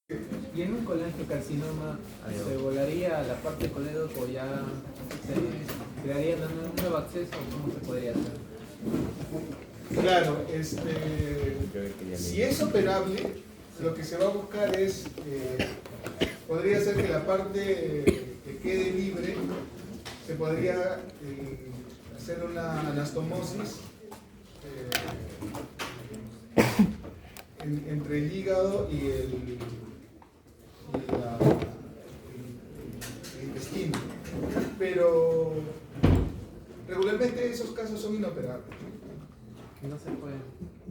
¿Y en un colangiocarcinoma se volaría la parte de coledo o ya se crearía un nuevo acceso? ¿Cómo se podría hacer? Claro, si es operable, lo que se va a buscar es, podría ser que la parte que quede libre, se podría hacer una anastomosis entre el hígado y el intestino, pero regularmente esos casos son inoperables. No se puede.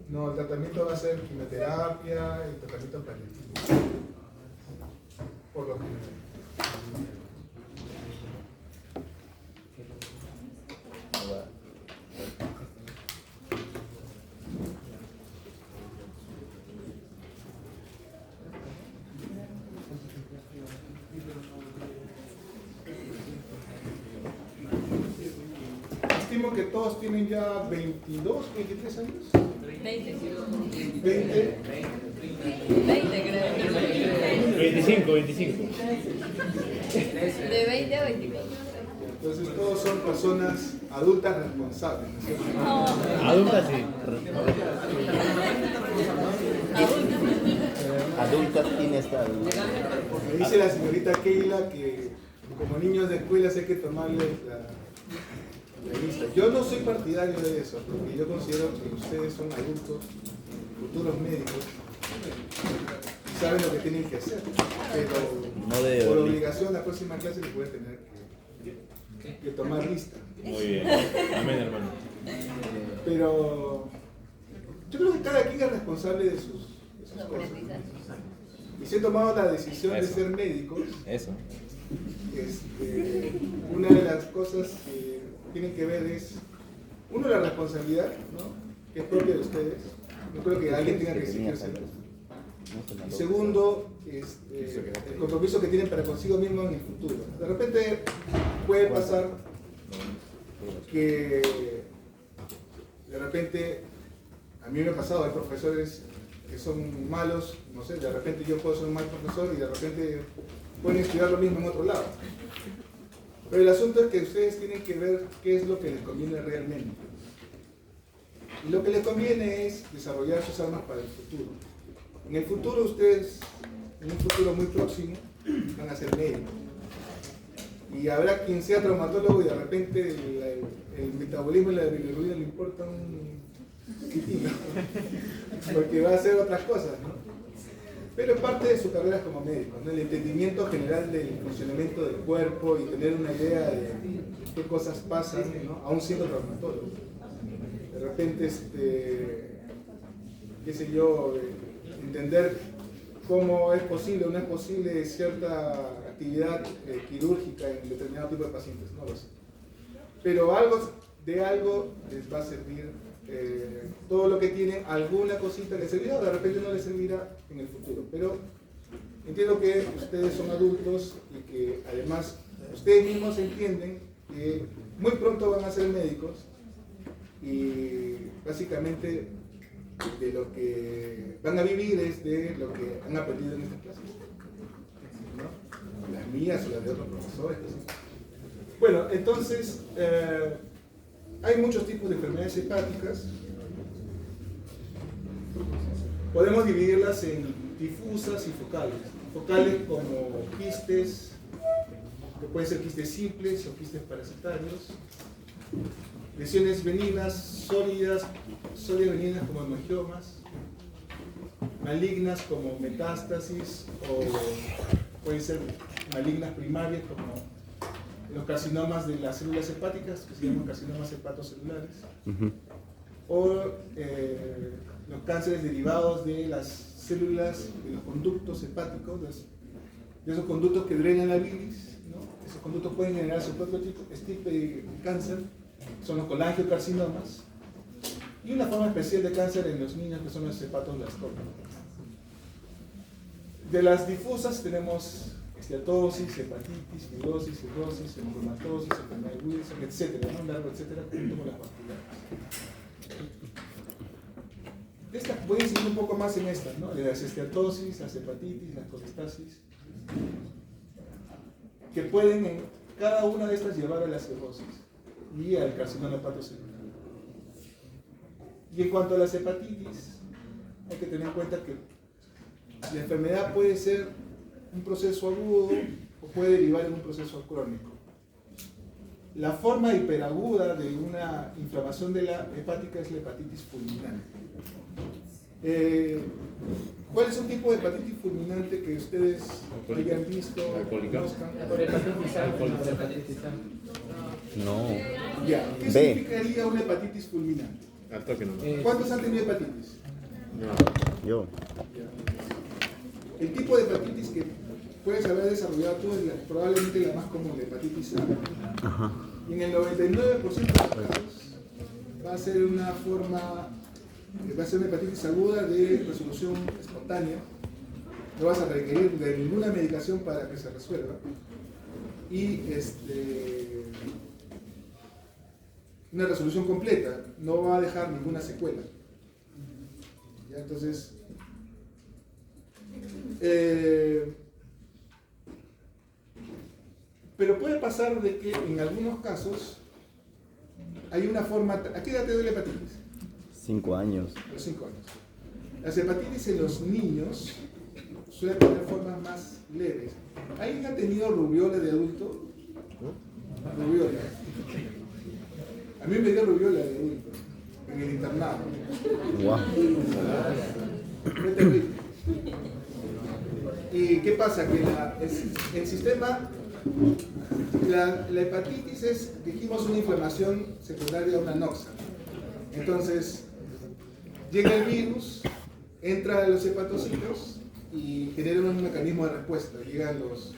No, el tratamiento va a ser quimioterapia y tratamiento paliativo. Por lo general. Estimo que todos tienen ya 22, 23 años. 20. 20. 20 creo. 25. De 20 a 24. Entonces todos son personas adultas responsables, ¿no es cierto? Adulta sí. Adulta tiene esta. Me dice la señorita Keila que como niños de escuela hay que tomarles la lista. Yo no soy partidario de eso, porque yo considero que ustedes son adultos, futuros médicos, y saben lo que tienen que hacer. Pero por obligación la próxima clase les voy a tener que tomar lista. Muy bien. Amén, hermano. Pero yo creo que cada quien es responsable de sus cosas. Y si he tomado la decisión de ser médicos, Eso. una de las cosas que tienen que ver es, uno, la responsabilidad, ¿no?, que es propia de ustedes. No creo que alguien tenga que exigírselo. Y segundo, el compromiso que tienen para consigo mismo en el futuro. De repente puede pasar que de repente, a mí me ha pasado, hay profesores que son malos, no sé, de repente yo puedo ser un mal profesor y de repente pueden estudiar lo mismo en otro lado. Pero el asunto es que ustedes tienen que ver qué es lo que les conviene realmente. Y lo que les conviene es desarrollar sus armas para el futuro. En el futuro ustedes, en un futuro muy próximo, van a ser médicos. Y habrá quien sea traumatólogo y de repente el metabolismo y la bilirrubina le importa un poquitito, porque va a hacer otras cosas, ¿no? Pero es parte de su carrera como médico, ¿no? El entendimiento general del funcionamiento del cuerpo y tener una idea de qué cosas pasan, ¿no?, aún siendo traumatólogo. De repente, qué sé yo, entender cómo es posible o no es posible cierta actividad quirúrgica en determinado tipo de pacientes, no lo sé. Pero de algo les va a servir todo lo que tiene, alguna cosita les servirá, o de repente no les servirá en el futuro. Pero entiendo que ustedes son adultos y que además ustedes mismos entienden que muy pronto van a ser médicos y básicamente de lo que van a vivir es de lo que han aprendido en estas clases, ¿no? Las mías o las de otros profesores. Bueno, entonces hay muchos tipos de enfermedades hepáticas. Podemos dividirlas en difusas y focales. Focales como quistes, que pueden ser quistes simples o quistes parasitarios. Lesiones veninas sólidas veninas como hemangiomas, malignas como metástasis, o pueden ser malignas primarias como los carcinomas de las células hepáticas, que se llaman carcinomas hepatocelulares, o los cánceres derivados de las células, de los conductos hepáticos, de esos conductos que drenan la bilis, ¿no? Esos conductos pueden generar su propio tipo de cáncer, son los colangiocarcinomas, y una forma especial de cáncer en los niños que son los hepatoblastomas. De las difusas tenemos esteatosis, hepatitis, fibrosis, cirrosis, hemocromatosis, enfermedad de Wilson, etcétera, ¿no? Un largo etcétera, junto con las vasculares. voy a incidir un poco más en estas, ¿no? Las esteatosis, las hepatitis, las colestasis, que pueden en cada una de estas llevar a la cirrosis y al carcinoma hepatocelular. Y en cuanto a las hepatitis, hay que tener en cuenta que la enfermedad puede ser un proceso agudo o puede derivar en un proceso crónico. La forma hiperaguda de una inflamación de la hepática es la hepatitis fulminante. ¿Cuál es un tipo de hepatitis fulminante que ustedes hayan visto? Alcohólica. Conozcan? Por hepatitis A, por hepatitis A. No. Ya, ¿qué B. significaría una hepatitis fulminante? Al toque no. ¿Cuántos han tenido hepatitis? No. Yo. El tipo de hepatitis que puedes haber desarrollado tú es probablemente la más común, la hepatitis A. Ajá. Y en el 99% de los casos va a ser una hepatitis aguda de resolución espontánea. No vas a requerir de ninguna medicación para que se resuelva. Y una resolución completa, no va a dejar ninguna secuela. ¿Ya? Entonces, pero puede pasar de que en algunos casos hay una forma. ¿A qué edad te duele la hepatitis? 5 años. A los 5 años. Las hepatitis en los niños suelen tener formas más leves. ¿Alguien ha tenido rubiola de adulto? Rubiola. A mí me dio rubiola de adulto, en el internado. Guau. Fue terrible. ¿Y qué pasa? Que el sistema, la hepatitis es, dijimos, una inflamación secundaria a una noxa. Entonces, llega el virus, entra a los hepatocitos y genera un mecanismo de respuesta. Llegan los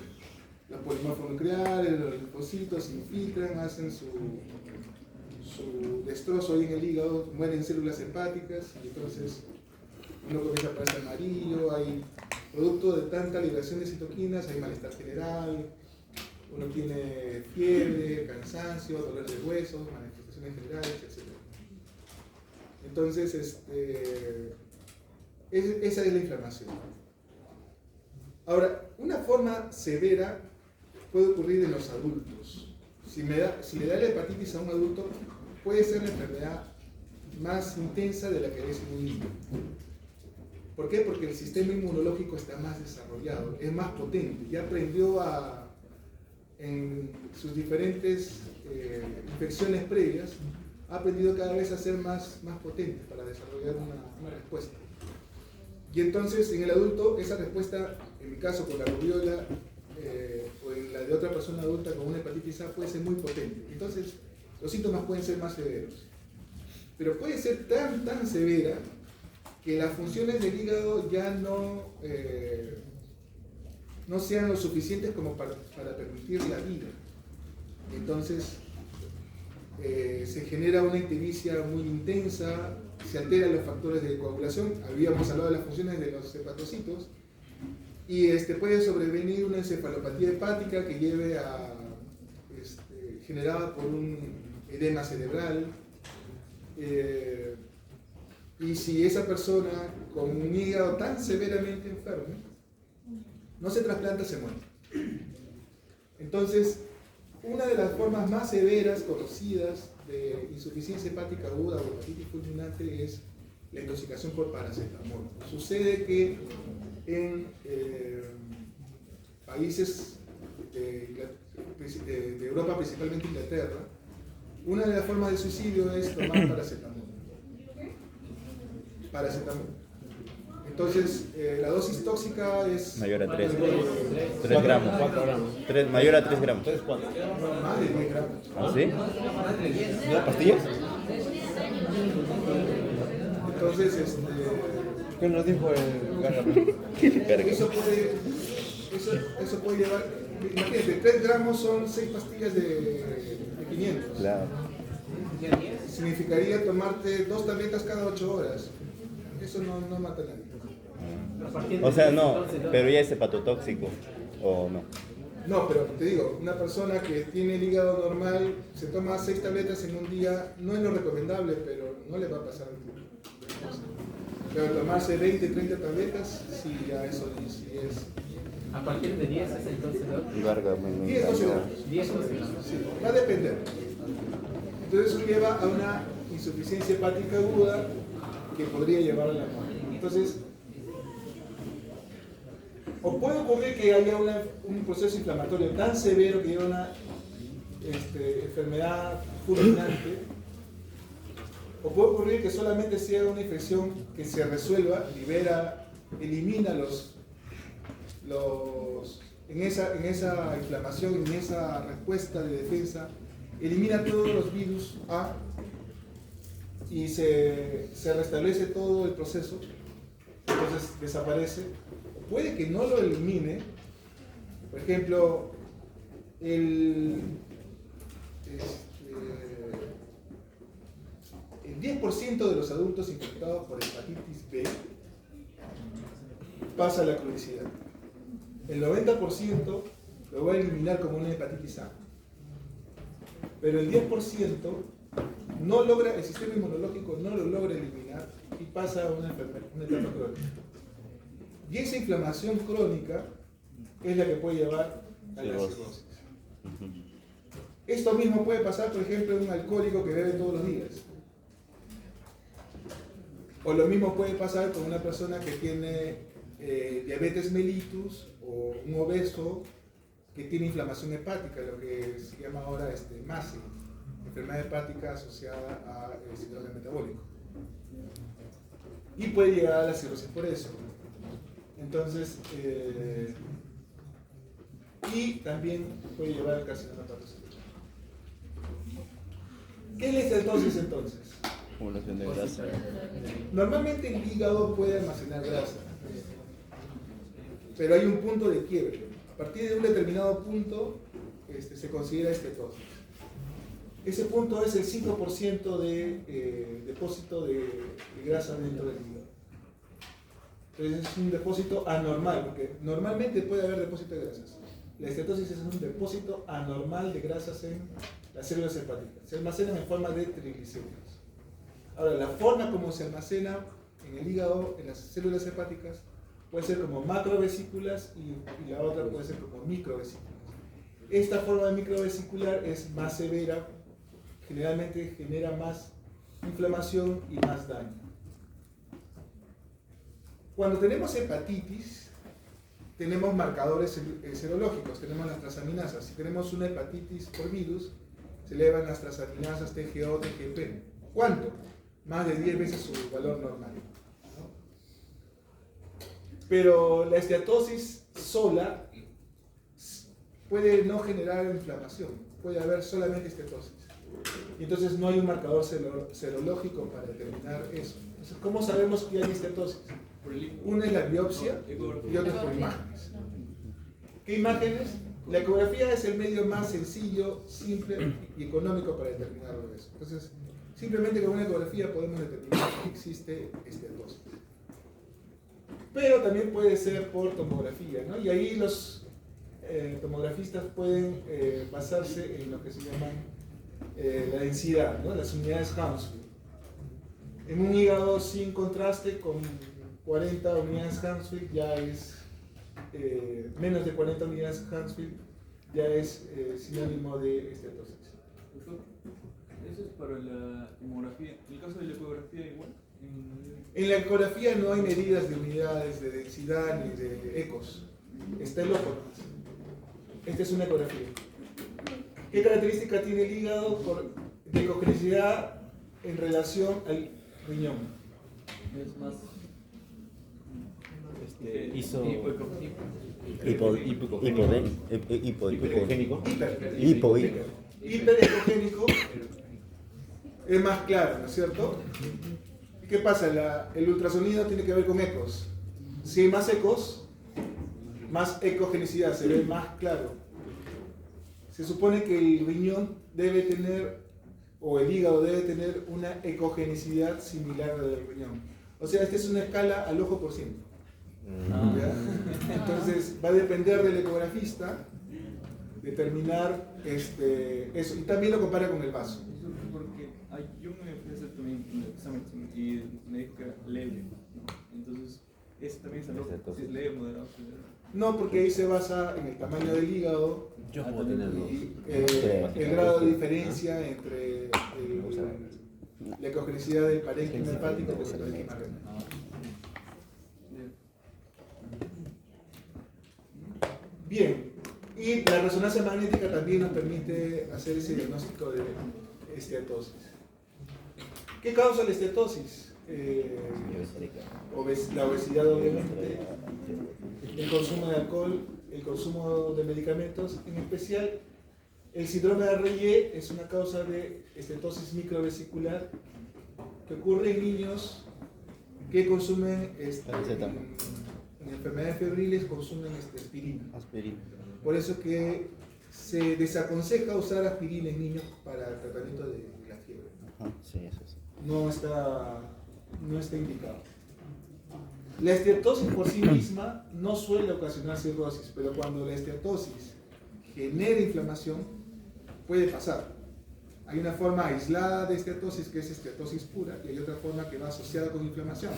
polimorfos nucleares, los linfocitos, se infiltran, hacen su destrozo ahí en el hígado, mueren células hepáticas y entonces uno comienza a aparecer amarillo, hay producto de tanta liberación de citoquinas, hay malestar general, uno tiene fiebre, cansancio, dolor de huesos, manifestaciones generales, etc. Entonces, esa es la inflamación. Ahora, una forma severa puede ocurrir en los adultos. Si le da la hepatitis a un adulto, puede ser la enfermedad más intensa de la que es en un niño. ¿Por qué? Porque el sistema inmunológico está más desarrollado, es más potente, ya aprendió en sus diferentes infecciones previas, ha aprendido cada vez a ser más potente para desarrollar una respuesta. Y entonces en el adulto esa respuesta, en mi caso con la rubiola o en la de otra persona adulta con una hepatitis A, puede ser muy potente. Entonces los síntomas pueden ser más severos. Pero puede ser tan severa que las funciones del hígado ya no sean lo suficientes como para permitir la vida. Entonces se genera una ictericia muy intensa, se alteran los factores de coagulación, habíamos hablado de las funciones de los hepatocitos, y puede sobrevenir una encefalopatía hepática que lleve a generada por un edema cerebral. Y si esa persona con un hígado tan severamente enfermo no se trasplanta, se muere. Entonces, una de las formas más severas conocidas de insuficiencia hepática aguda o hepatitis fulminante es la intoxicación por paracetamol. Sucede que en países de Europa, principalmente Inglaterra, una de las formas de suicidio es tomar paracetamol. Entonces, la dosis tóxica es Mayor a 3. 3 4 gramos. 4 gramos. Mayor a 3 gramos. 3, 4. más de 10 gramos. ¿Ah, sí? ¿No pastillas? Entonces, ¿Qué nos dijo el Gargamel? Verga. eso puede llevar, imagínate, 3 gramos son 6 pastillas de 500. Claro. Significaría tomarte 2 tabletas cada 8 horas. Eso no mata a nadie. O sea, no, pero ya es hepatotóxico, ¿o no? No, pero te digo, una persona que tiene el hígado normal, se toma 6 tabletas en un día, no es lo recomendable, pero no le va a pasar nada. Pero tomarse 20, 30 tabletas, sí, ya eso sí es. A partir de 10 es entonces, ¿no? Garga, me 10, 12 encanta. gramos. 10 o 12 Sí, va a depender. Entonces eso lleva a una insuficiencia hepática aguda que podría llevar a la muerte. Entonces, o puede ocurrir que haya un proceso inflamatorio tan severo que lleve a una enfermedad fulminante, o puede ocurrir que solamente sea una infección que se resuelva, elimina en esa inflamación, en esa respuesta de defensa, elimina todos los virus A y se restablece todo el proceso, entonces desaparece. Puede que no lo elimine, por ejemplo, el 10% de los adultos infectados por hepatitis B pasa la cronicidad. El 90% lo va a eliminar como una hepatitis A. Pero el 10% no logra, el sistema inmunológico no lo logra eliminar y pasa a una etapa crónica. Y esa inflamación crónica es la que puede llevar a la cirrosis. Esto mismo puede pasar, por ejemplo, en un alcohólico que bebe todos los días. O lo mismo puede pasar con una persona que tiene diabetes mellitus o un obeso que tiene inflamación hepática, lo que se llama ahora MASE, enfermedad hepática asociada al síndrome metabólico. Y puede llegar a la cirrosis por eso. Entonces, y también puede llevar al carcinoma hepatocellular. ¿Qué es la esteatosis entonces? Acumulación de grasa. Normalmente el hígado puede almacenar grasa, pero hay un punto de quiebre. A partir de un determinado punto se considera estetosis. Ese punto es el 5% de depósito de grasa dentro del hígado. Entonces es un depósito anormal, porque normalmente puede haber depósito de grasas. La estetosis es un depósito anormal de grasas en las células hepáticas. Se almacenan en forma de triglicéridos. Ahora, la forma como se almacena en el hígado, en las células hepáticas, puede ser como macrovesículas y la otra puede ser como microvesículas. Esta forma de microvesicular es más severa, generalmente genera más inflamación y más daño. Cuando tenemos hepatitis, tenemos marcadores serológicos, tenemos las transaminasas. Si tenemos una hepatitis por virus, se elevan las transaminasas TGO, TGP. ¿Cuánto? Más de 10 veces su valor normal. ¿No? Pero la esteatosis sola puede no generar inflamación, puede haber solamente estetosis. Y entonces no hay un marcador serológico para determinar eso. Entonces, ¿cómo sabemos que hay estetosis? Una es la biopsia y otra es por imágenes. ¿Qué imágenes? La ecografía es el medio más sencillo, simple y económico para determinarlo eso. Entonces, simplemente con una ecografía podemos determinar que existe estetosis. Pero también puede ser por tomografía, ¿no? Y ahí los tomografistas pueden basarse en lo que se llaman la densidad, ¿no? Las unidades Hounsfield. En un hígado sin contraste con 40 unidades Hounsfield ya es menos de 40 unidades Hounsfield ya es sinónimo de estetosis. Eso es para la tomografía. ¿En el caso de la ecografía igual? En la ecografía no hay medidas de unidades de densidad ni de ecos. Está el ojo nomás. Esta es una ecografía. ¿Qué característica tiene el hígado de ecogenicidad en relación al riñón? Es más. Hizo Hipogénico. Hiperecogénico es más claro, ¿no es cierto? ¿Qué pasa? El ultrasonido tiene que ver con ecos. Si hay más ecos, más ecogenicidad, se ve más claro. Se supone que el riñón debe tener, o el hígado debe tener una ecogenicidad similar a la del riñón. O sea, esta es una escala al ojo por ciento. ¿Ya? Entonces va a depender del ecografista determinar eso, y también lo compara con el vaso. Porque yo me fui a hacer también un examen y me dijo que era leve. Entonces, ese también es algo, Estetosis. si es leve, moderado, severo. No, porque ahí se basa en el tamaño del hígado Yo Ah, puedo también. tenerlo. y el grado de diferencia entre la ecogenicidad del parénquima hepático con el parénquima renal. Bien, y la resonancia magnética también nos permite hacer ese diagnóstico de esteatosis. ¿Qué causa la esteatosis? La obesidad, obviamente, el consumo de alcohol, el consumo de medicamentos, en especial el síndrome de Reye es una causa de estetosis microvesicular que ocurre en niños que consumen en enfermedades febriles, consumen aspirina. Aspirina. Por eso que se desaconseja usar aspirina en niños para el tratamiento de la fiebre. Ajá, sí, eso sí. No está indicado. La esteatosis por sí misma no suele ocasionar cirrosis, pero cuando la esteatosis genera inflamación, puede pasar. Hay una forma aislada de esteatosis que es esteatosis pura y hay otra forma que va asociada con inflamación.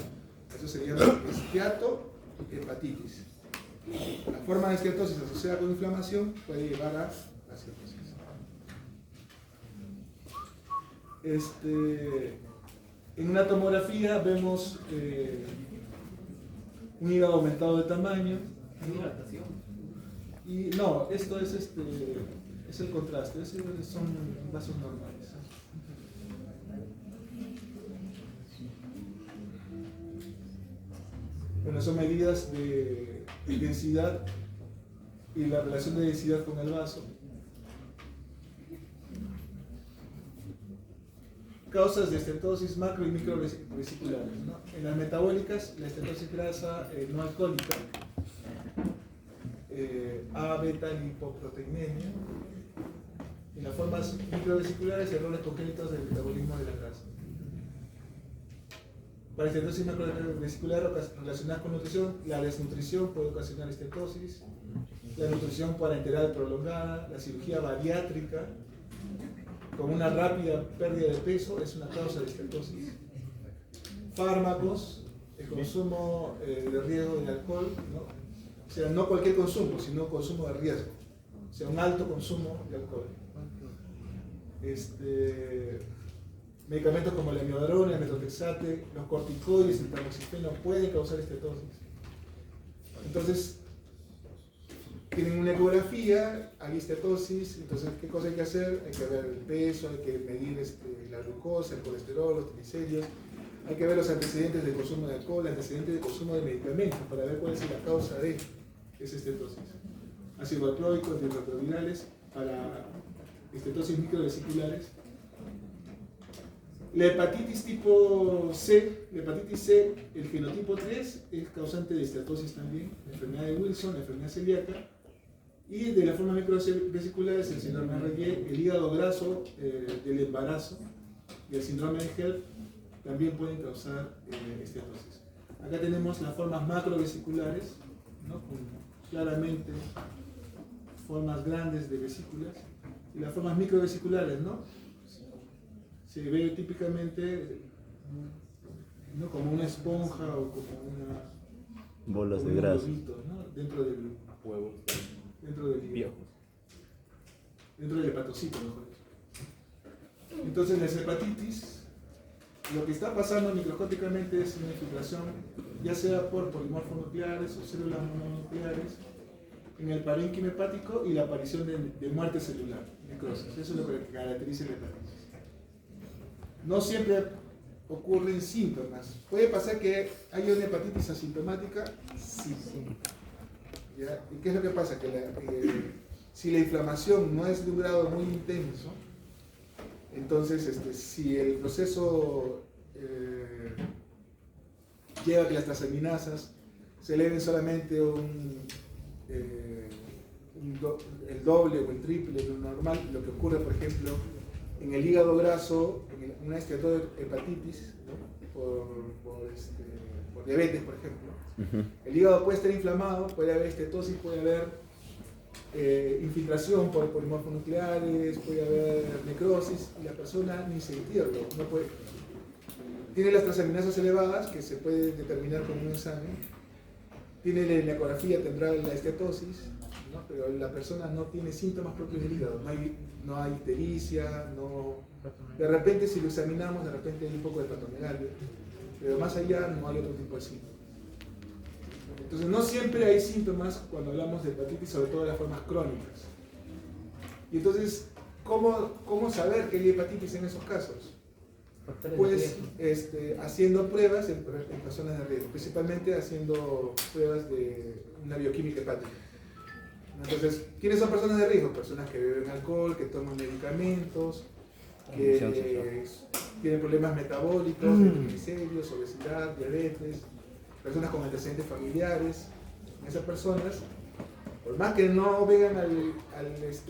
Eso se llama esteatohepatitis. La forma de esteatosis asociada con inflamación puede llevar a la cirrosis. En una tomografía vemos un hígado aumentado de tamaño. Y no, esto es el contraste, son vasos normales. Bueno, son medidas de densidad y la relación de densidad con el vaso. Causas de estetosis macro y microvesiculares, ¿no? En las metabólicas, la estetosis grasa no alcohólica, A-beta-lipoproteinemia. En las formas microvesiculares, errores congénitos del metabolismo de la grasa. Para estetosis macrovesicular relacionada con nutrición, la desnutrición puede ocasionar estetosis, la nutrición parenteral prolongada, la cirugía bariátrica con una rápida pérdida de peso es una causa de estetosis. Fármacos, el consumo de riesgo de alcohol, ¿no? O sea, no cualquier consumo, sino consumo de riesgo, o sea, un alto consumo de alcohol. Medicamentos como la amiodarona, el metotrexate, los corticoides, el tamoxifeno pueden causar estetosis. Entonces, tienen una ecografía, hay estetosis, entonces, ¿qué cosa hay que hacer? Hay que ver el peso, hay que medir la glucosa, el colesterol, los triglicéridos, hay que ver los antecedentes de consumo de alcohol, antecedentes de consumo de medicamentos, para ver cuál es la causa de esa estetosis. Ácido valproico, antirretrovirales, para estetosis microvesiculares. La hepatitis tipo C, el genotipo 3, es causante de estetosis también, la enfermedad de Wilson, la enfermedad celíaca, y de la forma microvesicular es el síndrome de Reye, el hígado graso del embarazo y el síndrome de HELLP también pueden causar estetosis. Acá tenemos las formas macrovesiculares, ¿no? Con claramente formas grandes de vesículas, y las formas microvesiculares, ¿no? Se ve típicamente, ¿no? Como una esponja o como una Bolas de unos grasa. globitos, ¿no? Dentro del Huevos. hígado. Dentro del hepatocito, mejor dicho. Entonces, las hepatitis, lo que está pasando microscópicamente es una infiltración, ya sea por polimorfonucleares o células mononucleares, en el parénquima hepático y la aparición de muerte celular, necrosis. Eso es lo que caracteriza la hepatitis. No siempre ocurren síntomas. Puede pasar que haya una hepatitis asintomática, sí. ¿Ya? ¿Y qué es lo que pasa? Que si la inflamación no es de un grado muy intenso, entonces si el proceso lleva a que las transaminasas se eleven solamente el doble o el triple de lo normal, lo que ocurre, por ejemplo, en el hígado graso, en una esteatohepatitis, ¿no? por diabetes, por ejemplo, el hígado puede estar inflamado, puede haber estetosis, puede haber infiltración por polimorfonucleares, puede haber necrosis, y la persona ni sentirlo, no puede. tiene las transaminasas elevadas, que se puede determinar con un examen, tiene la ecografía, tendrá la estetosis, ¿no? Pero la persona no tiene síntomas propios del hígado, no hay ictericia, de repente si lo examinamos, de repente hay un poco de hepatomegalia, pero más allá no hay otro tipo de síntomas. Entonces no siempre hay síntomas cuando hablamos de hepatitis, sobre todo de las formas crónicas. Y entonces, ¿cómo saber que hay hepatitis en esos casos? Pues haciendo pruebas en personas de riesgo, principalmente haciendo pruebas de una bioquímica hepática. Entonces, ¿quiénes son personas de riesgo? Personas que beben alcohol, que toman medicamentos, que tienen problemas metabólicos, triglicéridos, obesidad, diabetes, personas con antecedentes familiares. Esas personas, por más que no vengan al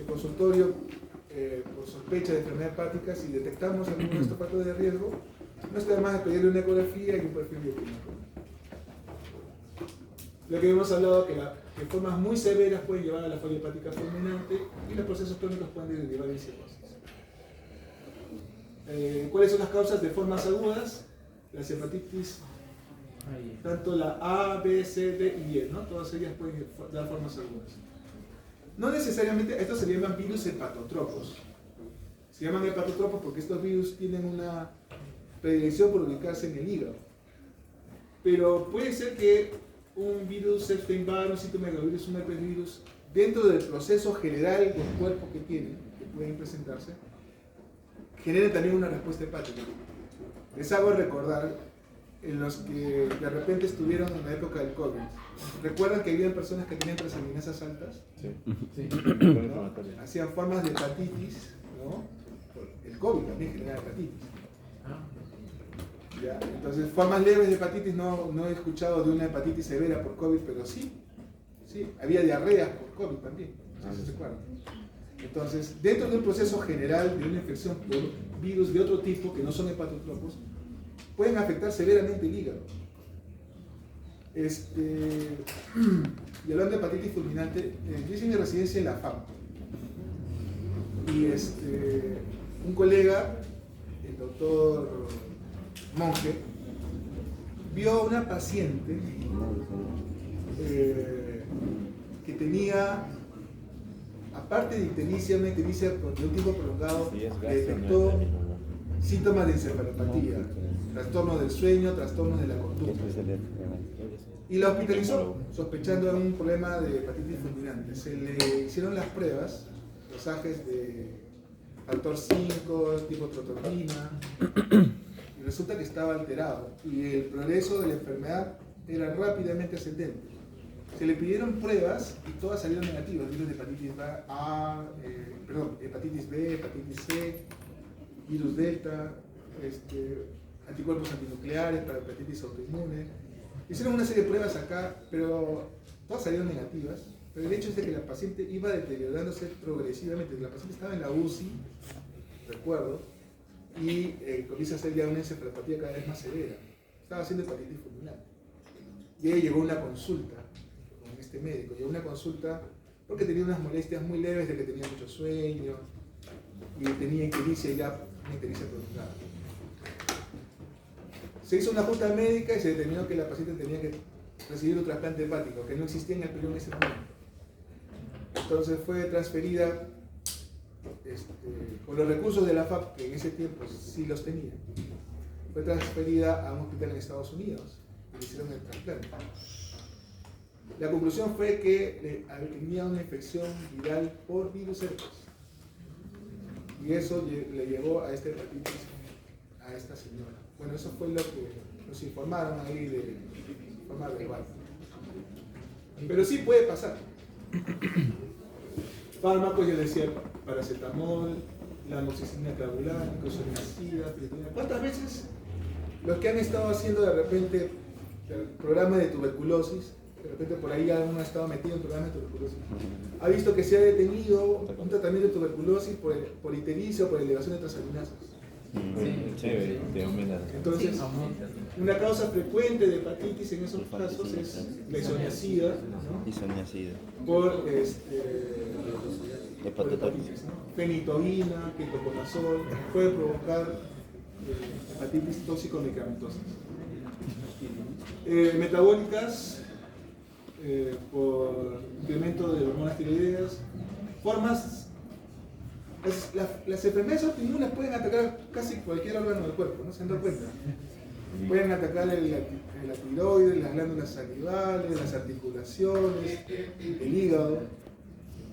consultorio por sospecha de enfermedad hepática, si detectamos alguno de estos factores de riesgo, no está de más de pedirle una ecografía y un perfil bioquímico. Lo que hemos hablado que formas muy severas pueden llevar a la falla hepática fulminante y los procesos crónicos pueden derivar en cirrosis. ¿Cuáles son las causas de formas agudas? Las hepatitis, tanto la A, B, C, D y E, ¿no? Todas ellas pueden dar formas agudas. No necesariamente, estos se llaman virus hepatotropos. Se llaman hepatotropos porque estos virus tienen una predilección por ubicarse en el hígado. Pero puede ser que un virus Epstein-Barr, un citomegalovirus, un herpesvirus, dentro del proceso general del cuerpo que tienen, que pueden presentarse, generen también una respuesta hepática. Les hago recordar en los que de repente estuvieron en la época del COVID. ¿Recuerdan que había personas que tenían transaminasas altas? Sí. ¿No? Hacían formas de hepatitis, ¿no? El COVID también genera hepatitis. ¿Ya? Entonces, formas leves de hepatitis no he escuchado de una hepatitis severa por COVID, pero sí, había diarreas por COVID también, no sé si se acuerdan. Entonces, dentro de un proceso general de una infección por virus de otro tipo, que no son hepatotropos, pueden afectar severamente el hígado. Y hablando de hepatitis fulminante, yo hice mi residencia en la FAM. Y un colega, el doctor Monge, vio a una paciente que tenía, aparte de ictericia, una ictericia de un tiempo prolongado, detectó síntomas de encefalopatía, trastorno del sueño, trastorno de la conducta. Y la hospitalizó, sospechando de un problema de hepatitis fulminante. Se le hicieron las pruebas, dosajes de factor 5, tipo trotonina, y resulta que estaba alterado. Y el progreso de la enfermedad era rápidamente ascendente. Se le pidieron pruebas y todas salieron negativas. Virus de hepatitis B, hepatitis C, virus delta, anticuerpos antinucleares para hepatitis autoinmune. Hicieron una serie de pruebas acá, pero todas salieron negativas. Pero el hecho es de que la paciente iba deteriorándose progresivamente. La paciente estaba en la UCI, recuerdo, y comienza a hacer ya una encefalopatía cada vez más severa. Estaba haciendo hepatitis fulminante. Y ella llegó a una consulta con este médico. Llegó a una consulta porque tenía unas molestias muy leves de que tenía mucho sueño y tenía ictericia ya, una ictericia prolongada. Se hizo una junta médica y se determinó que la paciente tenía que recibir un trasplante hepático, que no existía en el Perú en ese momento. Entonces fue transferida con los recursos de la FAP, que en ese tiempo sí los tenía, fue transferida a un hospital en Estados Unidos y le hicieron el trasplante. La conclusión fue que tenía una infección viral por virus herpes. Y eso le llevó a esta hepatitis a esta señora. Bueno, eso fue lo que nos informaron ahí de forma verbal. Pero sí puede pasar. Fármacos, yo decía, paracetamol, la amoxicilina clavular, isoniazida, triatina. ¿Cuántas veces los que han estado haciendo de repente el programa de tuberculosis, de repente por ahí alguno ha estado metido en programa de tuberculosis, ha visto que se ha detenido un tratamiento de tuberculosis por ictericia o por elevación de transaminasas? Entonces, una causa frecuente de hepatitis en esos casos es la isoniazida, ¿no? Isoniazida. Por hepatitis, ¿no? Fenitoína, ketoconazol, puede provocar hepatitis tóxico-medicamentosas. Metabólicas, por incremento de hormonas tiroideas, formas. Las enfermedades autoinmunes pueden atacar casi cualquier órgano del cuerpo, ¿no se han dado cuenta? Pueden atacar la tiroides, las glándulas salivales, las articulaciones, el hígado.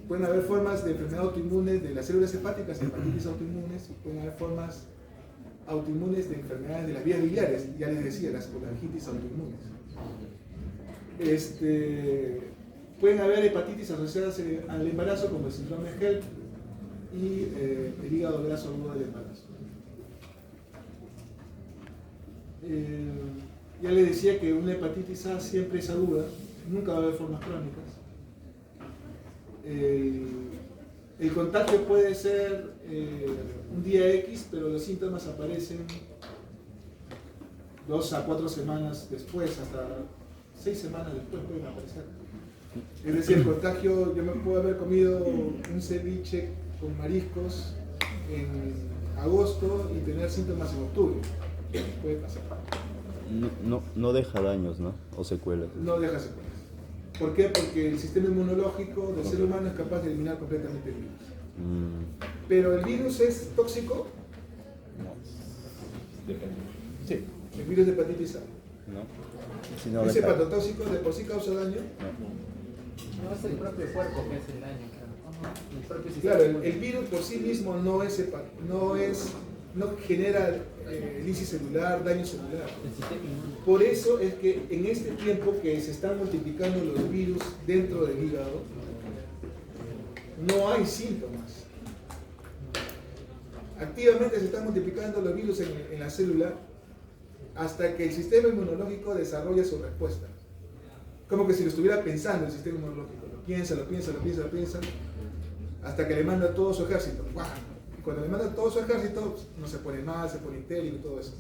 Pueden haber formas de enfermedad autoinmunes de las células hepáticas, hepatitis autoinmunes, y pueden haber formas autoinmunes de enfermedades de las vías biliares, ya les decía, las colangitis autoinmunes. Pueden haber hepatitis asociadas al embarazo, como el síndrome de HELP y el hígado graso agudo del embarazo. Ya les decía que una hepatitis A siempre es aguda, nunca va a haber formas crónicas. El contagio puede ser un día X, pero los síntomas aparecen 2 a 4 semanas después, hasta 6 semanas después pueden aparecer. Es decir, el contagio, yo me puedo haber comido un ceviche con mariscos en agosto y tener síntomas en octubre. Puede pasar. No deja daños, ¿no? O secuelas. No deja secuelas. ¿Por qué? Porque el sistema inmunológico del ser humano es capaz de eliminar completamente el virus. Pero el virus es tóxico. Depende. Sí. El virus de hepatitis A. ¿No? Si no ¿Es deja- hepatotóxico? ¿De por sí causa daño? No es el propio cuerpo que hace el daño, claro. El propio sistema Claro, el inmune. virus por sí mismo no genera lisis celular, daño celular. El sistema inmune. Por eso es que en este tiempo que se están multiplicando los virus dentro del hígado, no hay síntomas. Activamente se están multiplicando los virus en la célula hasta que el sistema inmunológico desarrolla su respuesta. Como que si lo estuviera pensando el sistema inmunológico. Lo piensa, hasta que le manda todo su ejército. ¡Guau! Y cuando le manda todo su ejército, no se pone mal, se pone histérico y todo eso.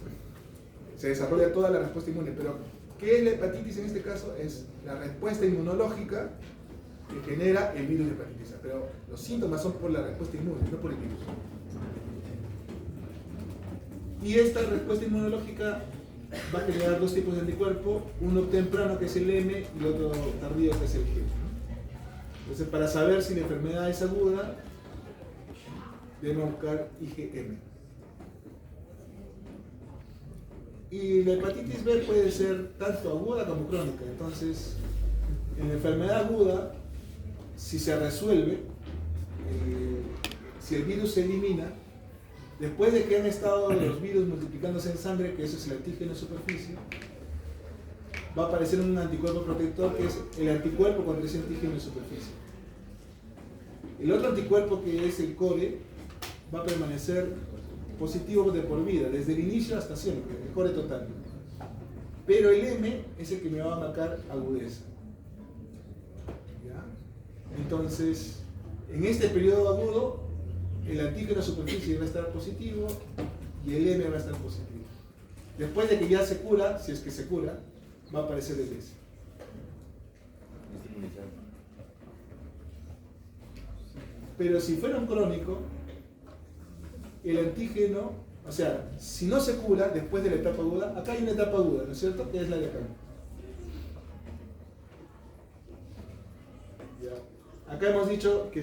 Se desarrolla toda la respuesta inmune. Pero, ¿qué es la hepatitis en este caso? Es la respuesta inmunológica que genera el virus de hepatitis A. Pero los síntomas son por la respuesta inmune, no por el virus. Y esta respuesta inmunológica va a generar dos tipos de anticuerpo, uno temprano que es el M y el otro tardío que es el G. Entonces, para saber si la enfermedad es aguda, debemos buscar IgM. Y la hepatitis B puede ser tanto aguda como crónica. Entonces, en la enfermedad aguda, si se resuelve, si el virus se elimina, después de que han estado los virus multiplicándose en sangre, que eso es el antígeno en superficie, va a aparecer un anticuerpo protector que es el anticuerpo contra ese antígeno en superficie. El otro anticuerpo, que es el core, va a permanecer positivo de por vida, desde el inicio hasta siempre, el core total. Pero el M es el que me va a marcar agudeza. ¿Ya? Entonces, en este periodo agudo, el antígeno en superficie va a estar positivo y el M va a estar positivo. Después de que ya se cura, si es que se cura, va a aparecer el S. Pero si fuera un crónico, el antígeno, o sea, si no se cura después de la etapa aguda, acá hay una etapa aguda, ¿no es cierto? Que es la de acá. Ya. Acá hemos dicho que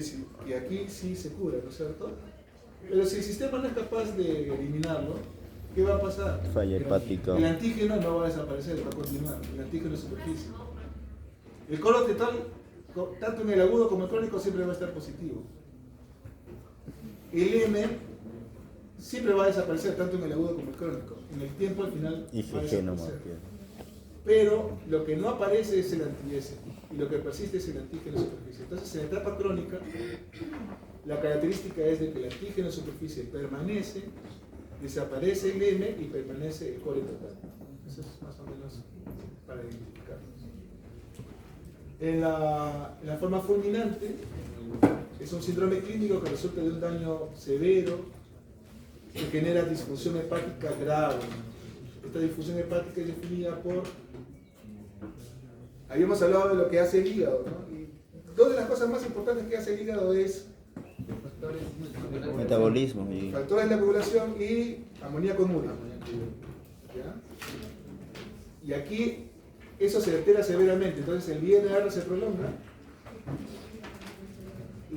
aquí sí se cura, ¿no es cierto? Pero si el sistema no es capaz de eliminarlo, ¿qué va a pasar? Falla hepática. El antígeno no va a desaparecer, va a continuar. El antígeno de superficie. El core total, tanto en el agudo como el crónico, siempre va a estar positivo. El M siempre va a desaparecer, tanto en el agudo como el crónico. En el tiempo, al final, va a IgG no desaparecer. más. Pero lo que no aparece es el anti-S y lo que persiste es el antígeno de superficie. Entonces, en la etapa crónica, la característica es de que el antígeno de superficie permanece, desaparece el M y permanece el core total. Eso es más o menos para identificarlos. En la forma fulminante, es un síndrome clínico que resulta de un daño severo que genera disfunción hepática grave. Esta disfunción hepática es definida por... Habíamos hablado de lo que hace el hígado, ¿no? Y dos de las cosas más importantes que hace el hígado es Metabolismo y factores de la coagulación y amoníaco en urea. ¿Ya? Y aquí eso se altera severamente, entonces el INR se prolonga,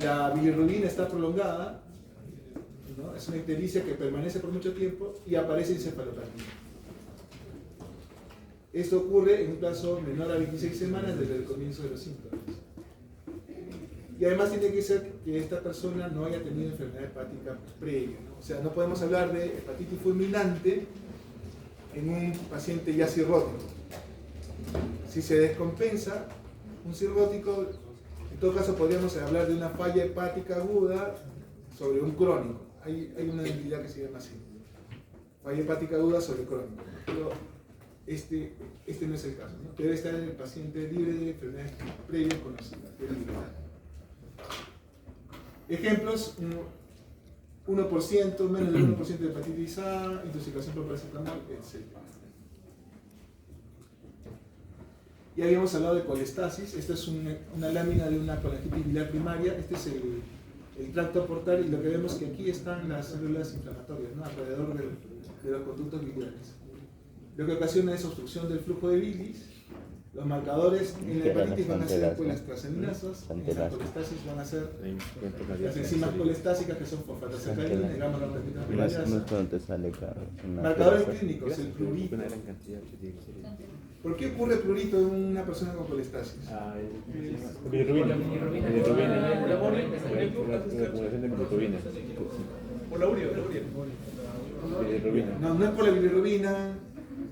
la bilirrubina está prolongada, ¿no? Es una ictericia que permanece por mucho tiempo y aparece encefalopatía. Esto ocurre en un plazo menor a 26 semanas desde el comienzo de los síntomas. Y además tiene que ser que esta persona no haya tenido enfermedad hepática previa, ¿no? O sea, no podemos hablar de hepatitis fulminante en un paciente ya cirrótico. Si se descompensa un cirrótico, en todo caso podríamos hablar de una falla hepática aguda sobre un crónico. Hay una debilidad que se llama así. Falla hepática aguda sobre crónico. Pero este no es el caso, ¿no? Debe estar en el paciente libre de enfermedades previas conocidas. Ejemplos, 1%, menos del 1% de hepatitis A, intoxicación por paracetamol, etc. Ya habíamos hablado de colestasis. Esta es una lámina de una colangitis biliar primaria. Este es el tracto portal y lo que vemos es que aquí están las células inflamatorias, ¿no? Alrededor de los conductos biliares. Lo que ocasiona es obstrucción del flujo de bilis. Los marcadores en la hepatitis van a ser pues, las transaminasas, en la colestasis van a ser las enzimas colestásicas que son fosfatosacáridas, digamos las retinas no es biliares. cuando te sale caro. Marcadores clínicos, el prurito. ¿Por qué ocurre prurito en una persona con colestasis? Bilirrubina. Por la urea, Bilirrubina. No es por la bilirrubina,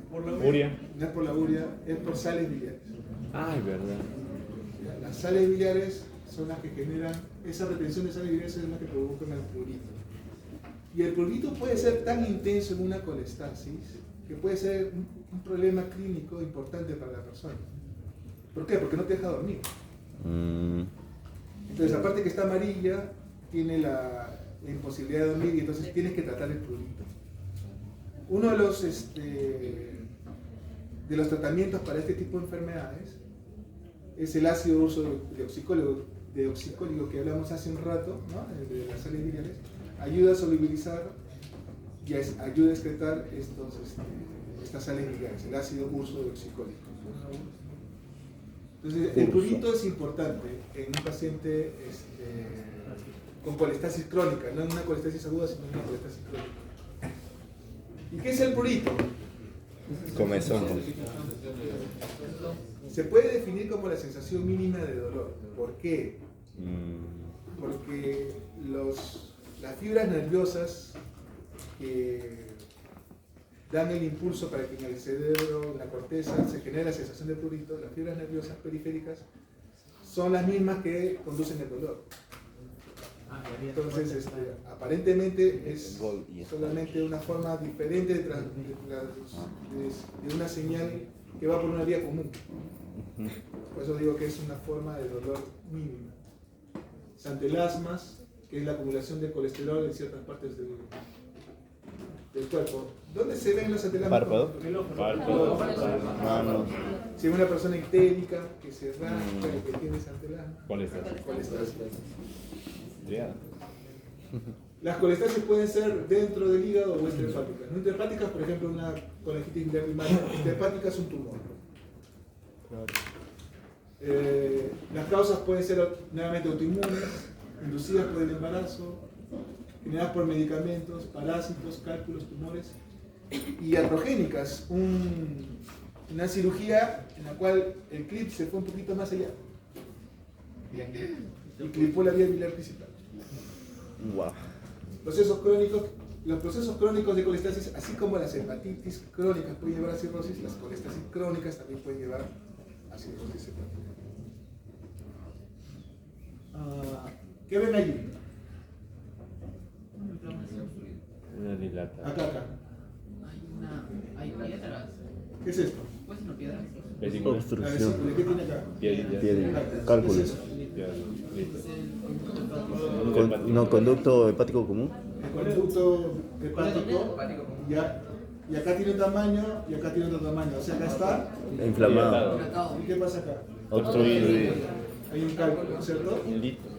por la Urea. no es por la urea, es por sales biliares. Ay, verdad. Las sales biliares son las que generan, esa retención de sales biliares es la que provocan el prurito. Y el prurito puede ser tan intenso en una colestasis que puede ser un problema clínico importante para la persona. ¿Por qué? Porque no te deja dormir. Entonces, aparte que está amarilla, tiene la imposibilidad de dormir y entonces tienes que tratar el prurito. Uno de los tratamientos para este tipo de enfermedades es el ácido uso deoxicólico que hablamos hace un rato, ¿no? De las sales biliares. Ayuda a solubilizar y ayuda a excretar estas sales biliares, el ácido urso deoxicólico. Entonces, el prurito es importante en un paciente con colestasis crónica, no en una colestasis aguda, sino en una colestasis crónica. ¿Y qué es el prurito? comezón. Se puede definir como la sensación mínima de dolor. ¿Por qué? Porque las fibras nerviosas que dan el impulso para que en el cerebro, en la corteza, se genere la sensación de prurito, las fibras nerviosas periféricas son las mismas que conducen el dolor. Entonces, aparentemente es solamente una forma diferente de una señal que va por una vía común. Por eso digo que es una forma de dolor mínima. Santelasmas, que es la acumulación de colesterol en ciertas partes del cuerpo. ¿Dónde se ven los santelasmas? Párpado. Manos. Si es una persona histérica que se rasca y que tiene santelasma. Colestasis. Las colestasis pueden ser dentro del hígado o extrahepáticas. No intrahepáticas, por ejemplo, una colangitis biliar primaria. Extrahepática es un tumor. Las causas pueden ser nuevamente autoinmunes, inducidas por el embarazo, generadas por medicamentos, parásitos, cálculos, tumores, y iatrogénicas, una cirugía en la cual el clip se fue un poquito más allá y clipó la vía biliar principal. Wow. Los procesos crónicos de colestasis, así como las hepatitis crónicas pueden llevar a cirrosis, las colestasis crónicas también pueden llevar a cirrosis hepática. ¿Qué ven allí? Una dilata. Acá. Hay piedras. ¿Qué es esto? Pues no piedras. Vesícula. La Obstrucción. vesícula, ¿qué tiene acá? Piedra. Cálculos. ¿Qué es eso? No, conducto hepático común. El conducto hepático, y acá tiene un tamaño y acá tiene otro tamaño. O sea, acá está. Inflamado. ¿Y qué pasa acá? Obstruido. Hay un cálculo, ¿cierto?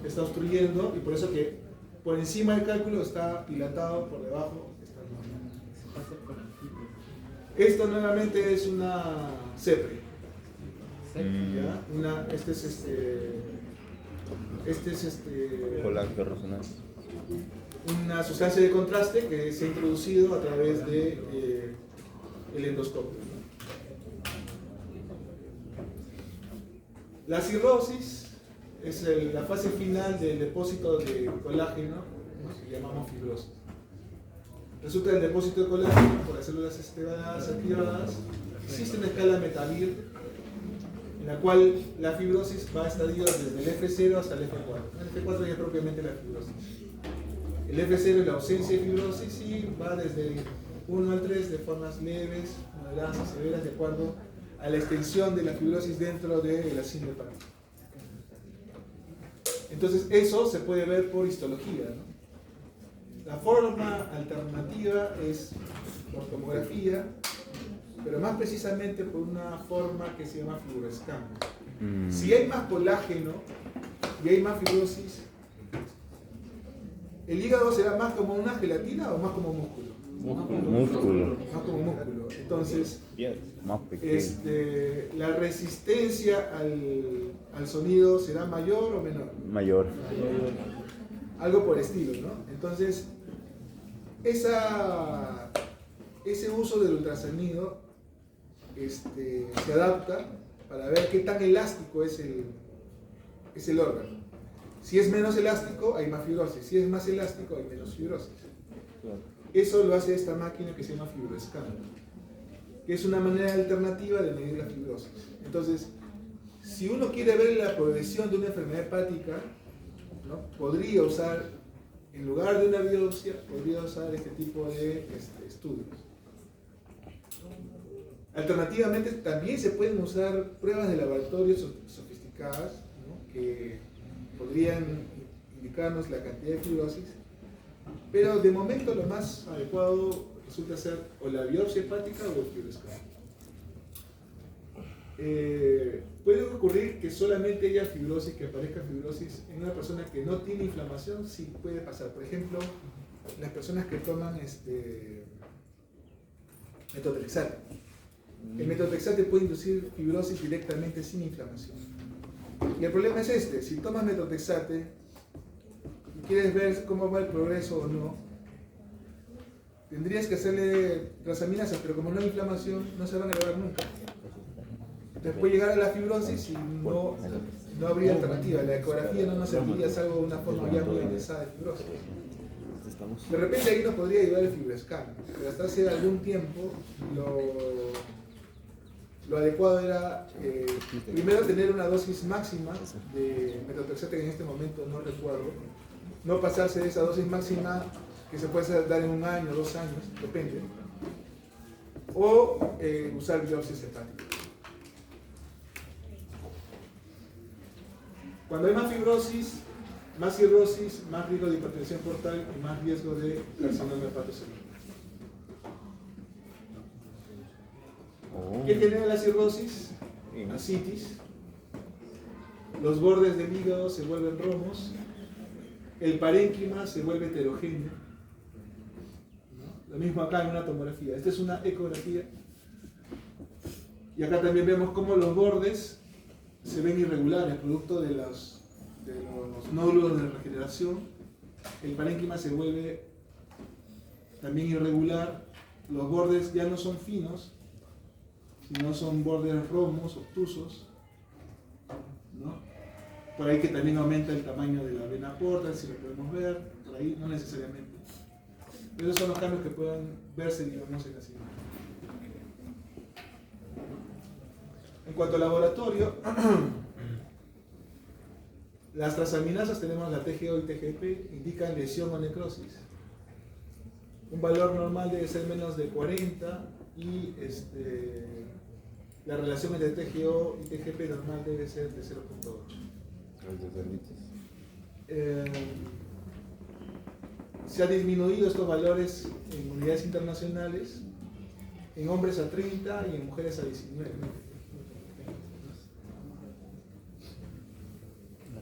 Está obstruyendo y por eso que por encima del cálculo está dilatado, por debajo está normal. Esto nuevamente es una CEPRE. ¿Ya? Este es Colágeno resonancia. una sustancia de contraste que se ha introducido a través de el endoscopio. La cirrosis es la fase final del depósito de colágeno, que llamamos fibrosis. Resulta el depósito de colágeno por las células esteroideadas activadas. Existe una escala Metavir en la cual la fibrosis va a estadios desde el F0 hasta el F4. El F4 ya es propiamente la fibrosis. El F0 es la ausencia de fibrosis y va desde el 1 al 3 de formas leves, moderadas y severas de acuerdo a la extensión de la fibrosis dentro de la cinta hepática. Entonces eso se puede ver por histología, ¿no? La forma alternativa es por tomografía, pero más precisamente por una forma que se llama fluorescán. Si hay más colágeno y hay más fibrosis, ¿el hígado será más como una gelatina o más como músculo? Músculo. Más como músculo. Entonces, Más pequeño. la resistencia al sonido será mayor o menor. Mayor. Algo por estilo, ¿no? Entonces, ese uso del ultrasonido se adapta para ver qué tan elástico es el órgano. Si es menos elástico, hay más fibrosis. Si es más elástico, hay menos fibrosis. Eso lo hace esta máquina que se llama FibroScan, que es una manera alternativa de medir la fibrosis. Entonces, si uno quiere ver la progresión de una enfermedad hepática, ¿no? Podría usar, en lugar de una biopsia, podría usar este tipo de estudios. Alternativamente, también se pueden usar pruebas de laboratorio sofisticadas, ¿no? Que podrían indicarnos la cantidad de fibrosis, pero de momento lo más adecuado resulta ser o la biopsia hepática o el FibroScan. Puede ocurrir que solamente haya fibrosis, que aparezca fibrosis en una persona que no tiene inflamación, sí puede pasar. Por ejemplo, las personas que toman metotrexate. El metotrexate puede inducir fibrosis directamente sin inflamación. Y el problema es si tomas metotrexate y quieres ver cómo va el progreso o no, tendrías que hacerle transaminasas, pero como no hay inflamación, no se van a elevar nunca. Entonces puede llegar a la fibrosis y no habría alternativa. La ecografía no nos serviría, salvo una forma ya muy avanzada de fibrosis. De repente ahí nos podría ayudar el FibroScan, pero hasta hace algún tiempo lo adecuado era primero tener una dosis máxima de metotrexate, que en este momento no recuerdo, no pasarse de esa dosis máxima que se puede dar en 1 año, 2 años, depende, o usar biopsias hepáticas. Cuando hay más fibrosis, más cirrosis, más riesgo de hipertensión portal y más riesgo de carcinoma hepatocelular. ¿Qué genera la cirrosis? Ascitis. Los bordes del hígado se vuelven romos. El parénquima se vuelve heterogéneo. ¿No? Lo mismo acá en una tomografía. Esta es una ecografía. Y acá también vemos cómo los bordes se ven irregulares, producto de los nódulos de regeneración. El parénquima se vuelve también irregular. Los bordes ya no son finos, sino son bordes romos, obtusos, ¿no? Por ahí que también aumenta el tamaño de la vena portal, si lo podemos ver, por ahí no necesariamente. Esos son los cambios que pueden verse, digamos, en la imagen. En cuanto al laboratorio, las transaminasas, tenemos la TGO y TGP, indican lesión o necrosis. Un valor normal debe ser menos de 40 y la relación entre TGO y TGP normal debe ser de 0.8. Se han disminuido estos valores en unidades internacionales, en hombres a 30 y en mujeres a 19.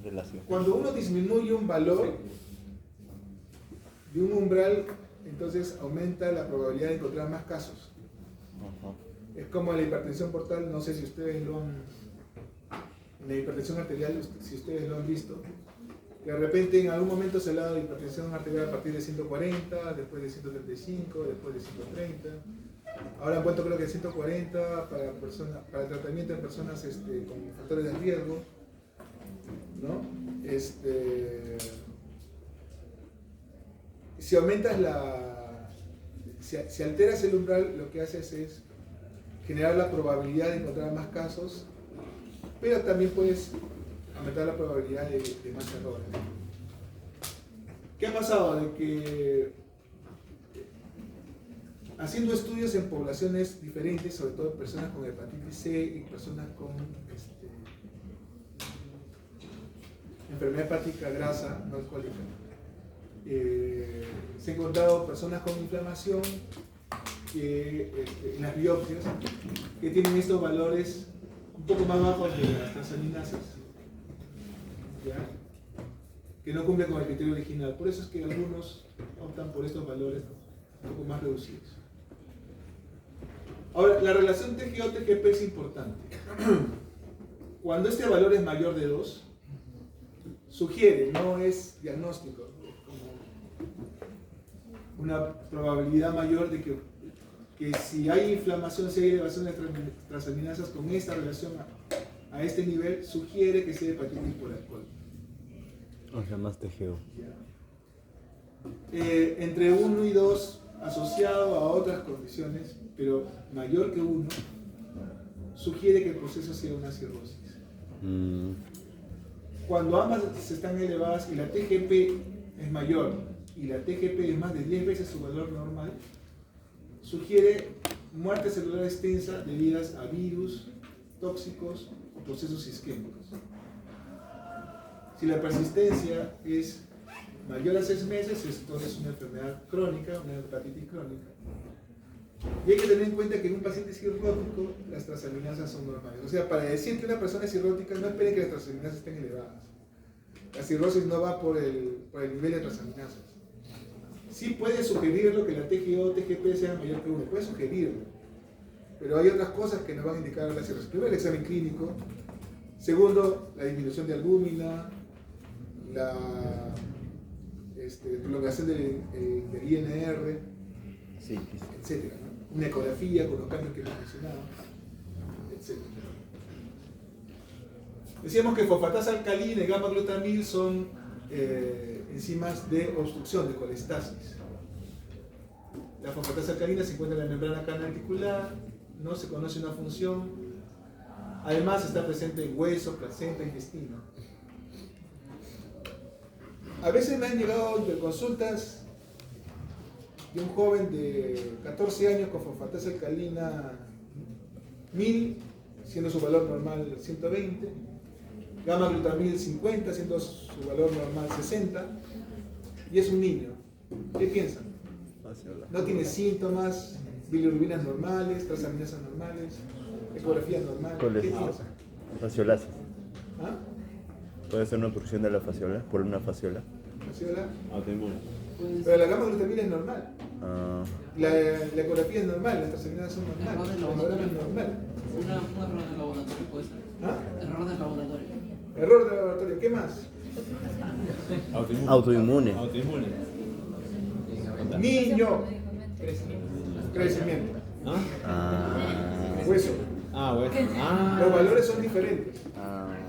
Relación. Cuando uno disminuye un valor, de un umbral, entonces aumenta la probabilidad de encontrar más casos. Ajá. Es como la hipertensión portal, no sé si ustedes lo han... La hipertensión arterial, si ustedes lo han visto, de repente en algún momento se habla de hipertensión arterial a partir de 140, después de 135, después de 130. Ahora han puesto creo que 140 para el tratamiento en personas con factores de riesgo, ¿no? Si aumentas si alteras el umbral, lo que haces es generar la probabilidad de encontrar más casos, pero también puedes aumentar la probabilidad de más errores. ¿Qué ha pasado? De que haciendo estudios en poblaciones diferentes, sobre todo personas con hepatitis C y personas con enfermedad hepática grasa no alcohólica, se han encontrado personas con inflamación en las biopsias que tienen estos valores un poco más bajos de las transaminasas, ¿ya? Que no cumplen con el criterio original. Por eso es que algunos optan por estos valores un poco más reducidos. Ahora, la relación TGO-TGP es importante. Cuando este valor es mayor de 2, sugiere, no es diagnóstico, es como una probabilidad mayor de que si hay inflamación, si hay elevación de transaminasas con esta relación a este nivel, sugiere que sea hepatitis por alcohol. O sea, más TGO. Entre 1 y 2 asociado a otras condiciones, pero mayor que 1, sugiere que el proceso sea una cirrosis. Cuando ambas están elevadas y la TGP es mayor y la TGP es más de 10 veces su valor normal, sugiere muerte celular extensa debidas a virus, tóxicos o procesos isquémicos. Si la persistencia es mayor a 6 meses, esto es una enfermedad crónica, una hepatitis crónica. Y hay que tener en cuenta que en un paciente cirrótico las transaminasas son normales. O sea, para decir que una persona es cirrótica, no esperen que las transaminasas estén elevadas. La cirrosis no va por el nivel de transaminasas. Sí puede sugerirlo que la TGO o TGP sea mayor que 1, puede sugerirlo. Pero hay otras cosas que nos van a indicar la cirrosis. Primero, el examen clínico. Segundo, la disminución de albúmina, la prolongación del INR, Sí. etc. ¿no? Una ecografía con los cambios que hemos mencionado, etc. Decíamos que fosfatasa alcalina y gamma-glutamil son enzimas de obstrucción, de colestasis. La fosfatasa alcalina se encuentra en la membrana canal-articular, no se conoce una función, además está presente en hueso, placenta, intestino. A veces me han llegado consultas de un joven de 14 años con fosfatasa alcalina 1000, siendo su valor normal 120, gamma-glutamil 50, siendo su valor normal 60, y es un niño. ¿Qué piensan? No tiene síntomas, bilirrubinas normales, transaminasas normales, ecografía normal. ¿Qué piensan? Fasciolasa. ¿Ah? ¿Puede ser una obstrucción de la fasciola por una fasciola? ¿Fasciola? Autoinmune. Pero la gamma-glutamil es normal. Ah, La ecografía es normal, las transaminasas son normales, el hemograma es normal. Un error del laboratorio puede ser. ¿Ah? Error del laboratorio. Error de laboratorio, ¿qué más? Autoinmune. Autoinmune. Niño. Crecimiento. Ah, Hueso. Bueno. Los valores son diferentes.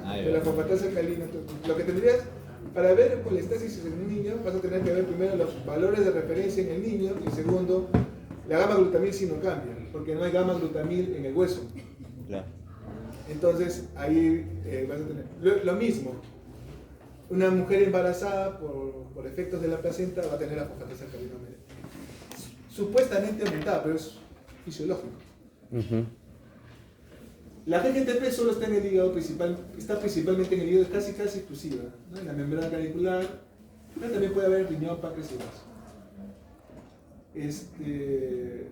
De la fosfatasa alcalina. Lo que tendrías, para ver colestasis en un niño, vas a tener que ver primero los valores de referencia en el niño y segundo, la gamma-glutamil si no cambia, porque no hay gamma-glutamil en el hueso. claro. Entonces ahí vas a tener lo mismo. Una mujer embarazada por efectos de la placenta va a tener la fosfatasa alcalina supuestamente aumentada, pero es fisiológico. La GGTP solo está en el hígado está principalmente en el hígado, es casi exclusiva, ¿no? En la membrana clavicular, pero también puede haber riñón, páncreas y vaso. Es de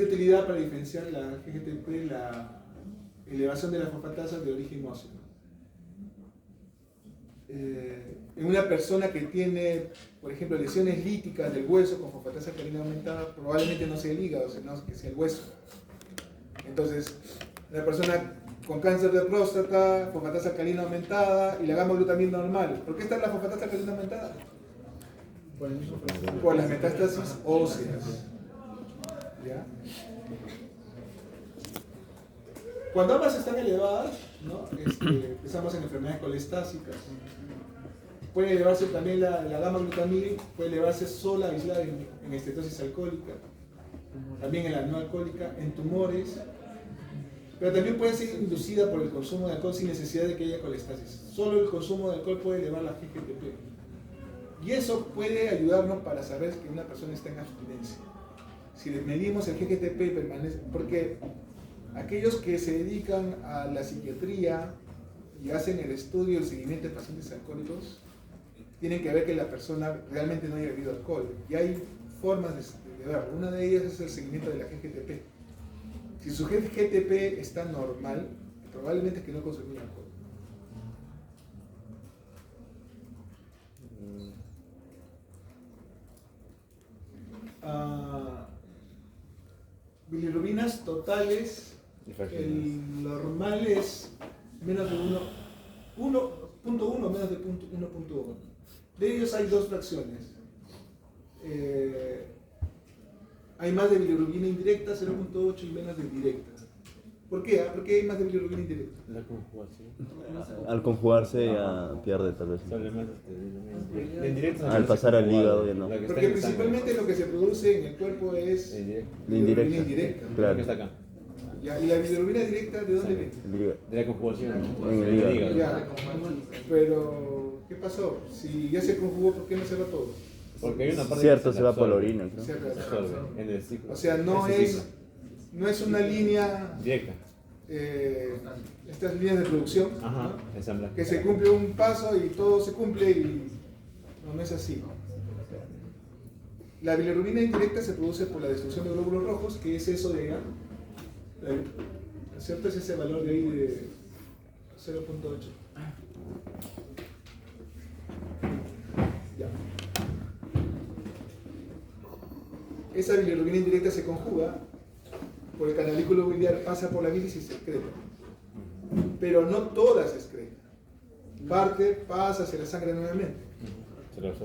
utilidad para diferenciar la GGTP, la elevación de la fosfatasa de origen óseo. En una persona que tiene, por ejemplo, lesiones líticas del hueso con fosfatasa alcalina aumentada, probablemente no sea el hígado, sino que sea el hueso. Entonces, una persona con cáncer de próstata, fosfatasa alcalina aumentada y la gamma-glutamina normal. ¿Por qué está la fosfatasa alcalina aumentada? Por las metástasis óseas. ¿Ya? Cuando ambas están elevadas, ¿no? Pensamos en enfermedades colestásicas. Puede elevarse también la gamma-glutamina, puede elevarse sola, aislada en estetosis alcohólica, también en la no alcohólica, en tumores, pero también puede ser inducida por el consumo de alcohol sin necesidad de que haya colestasis. Solo el consumo de alcohol puede elevar la GGTP. Y eso puede ayudarnos para saber que una persona está en abstinencia. Si le medimos el GGTP permanece, porque aquellos que se dedican a la psiquiatría y hacen el estudio y el seguimiento de pacientes alcohólicos, tienen que ver que la persona realmente no haya bebido alcohol. Y hay formas de verlo. Una de ellas es el seguimiento de la GGTP. Si su GGTP está normal, probablemente es que no consumió alcohol. Bilirrubinas totales, el normal es menos de 1.1 menos de 1.1. De ellos hay dos fracciones. Hay más de bilirrubina indirecta, 0.8, y menos de directa. ¿Por qué? ¿Por qué hay más de bilirrubina indirecta? La conjugación. Al conjugarse ya pierde tal vez. Sale más en directo. Al pasar al hígado ya no. Porque principalmente lo que se produce en el cuerpo es La indirecta. indirecta. Claro. Que está acá. Ya, ¿y la bilirrubina directa de dónde viene? De la conjugación. En el hígado. Ya, pero ¿qué pasó? Si ya se conjugó, ¿por qué no se va todo? Porque hay una parte Cierto, que se va por la absorbe. orina, creo. Se Absorbe en el ciclo. O sea, no Ese es, ciclo. no es una línea, Directa. estas líneas de producción, Ajá, ¿no? ensamblaje. Que se cumple un paso y todo se cumple y no es así. La bilirrubina indirecta se produce por la destrucción de glóbulos rojos, que es eso de allá, ¿cierto? Es ese valor de ahí de 0.8. Ya. Esa bilirrubina indirecta se conjuga por el canalículo biliar, pasa por la bilis y se excreta. Pero no toda se excreta. Parte pasa hacia la sangre nuevamente.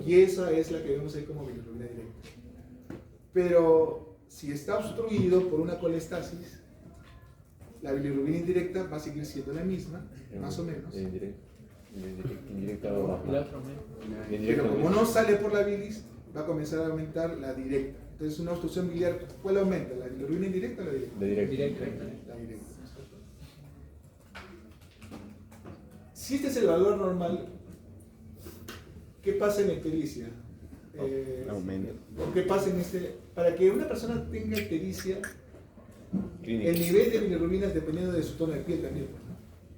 Y esa es la que vemos ahí como bilirrubina directa. Pero si está obstruido por una colestasis, la bilirrubina indirecta va a seguir siendo la misma, más o menos. Indirecta Y abajo. la otra menos. Pero como no sale por la bilis, va a comenzar a aumentar la directa. Entonces una obstrucción biliar, ¿cuál aumenta? ¿La bilirrubina indirecta o la directa? De directo. Directa. La directa. Si este es el valor normal, ¿qué pasa en ictericia? Aumenta. ¿O qué pasa en este? Para que una persona tenga ictericia, Clínica. el nivel de bilirrubina es dependiendo de su tono de piel también.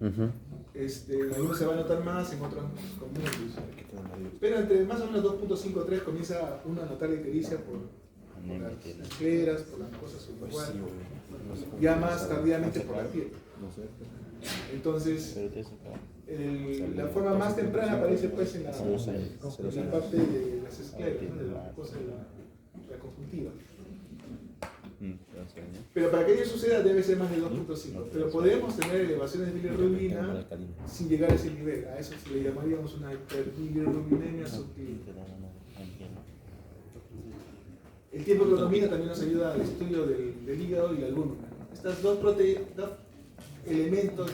Ujú. En algunos se va a notar más, en otros con menos. Pero entre más o menos 2.5 o 3 comienza uno a notar la ictericia por las esferas, por las cosas subcuales, ya más tardíamente por la piel. Entonces, la forma más temprana aparece pues en la parte de las escleras, ¿no? de la cosa de la conjuntiva. Pero para que ello suceda debe ser más de 2.5. Pero podemos tener elevaciones de bilirrubina sin llegar a ese nivel. A eso se le llamaríamos una hiperbilirrubinemia sutil. El tiempo cronomina también nos ayuda al estudio del hígado y la albúmina. Estas dos elementos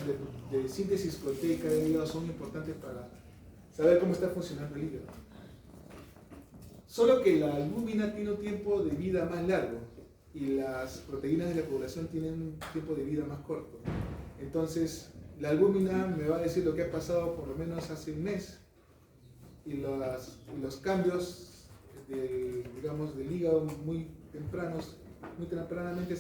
de síntesis proteica del hígado son importantes para saber cómo está funcionando el hígado. Solo que la albúmina tiene un tiempo de vida más largo y las proteínas de la coagulación tienen un tiempo de vida más corto. Entonces, la albúmina me va a decir lo que ha pasado por lo menos hace un mes y los cambios del hígado muy tempranamente,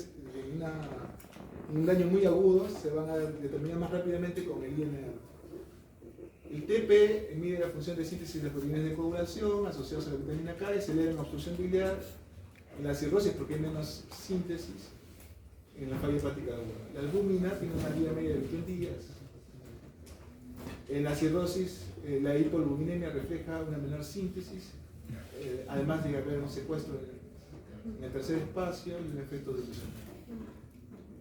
en un daño muy agudo, se van a determinar más rápidamente con el INR. El TP mide la función de síntesis de las proteínas de coagulación asociadas a la vitamina K y se eleva en obstrucción biliar, en la cirrosis porque hay menos síntesis, en la falla hepática aguda. La albúmina tiene una vida media de 21 días. En la cirrosis, la hipoalbuminemia refleja una menor síntesis, además de haber un secuestro en el tercer espacio y un efecto de ilusión.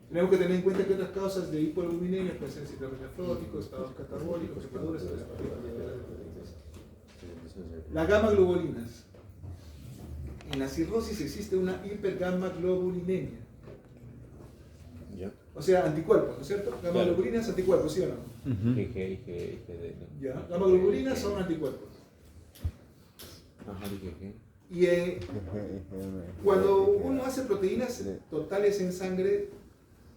Tenemos que tener en cuenta que otras causas de hipoalbuminemia pueden ser síndrome nefrótico, estados catabólicos, quemaduras, las gamma-globolinas. En la cirrosis existe una hipergamma-globulinemia. Ya. O sea, anticuerpos, ¿no es cierto? Gamma-globulina es anticuerpos, ¿sí o no? IgG. Ya. Gamma-globulinas son anticuerpos. Ajá, IgG. Y cuando uno hace proteínas totales en sangre,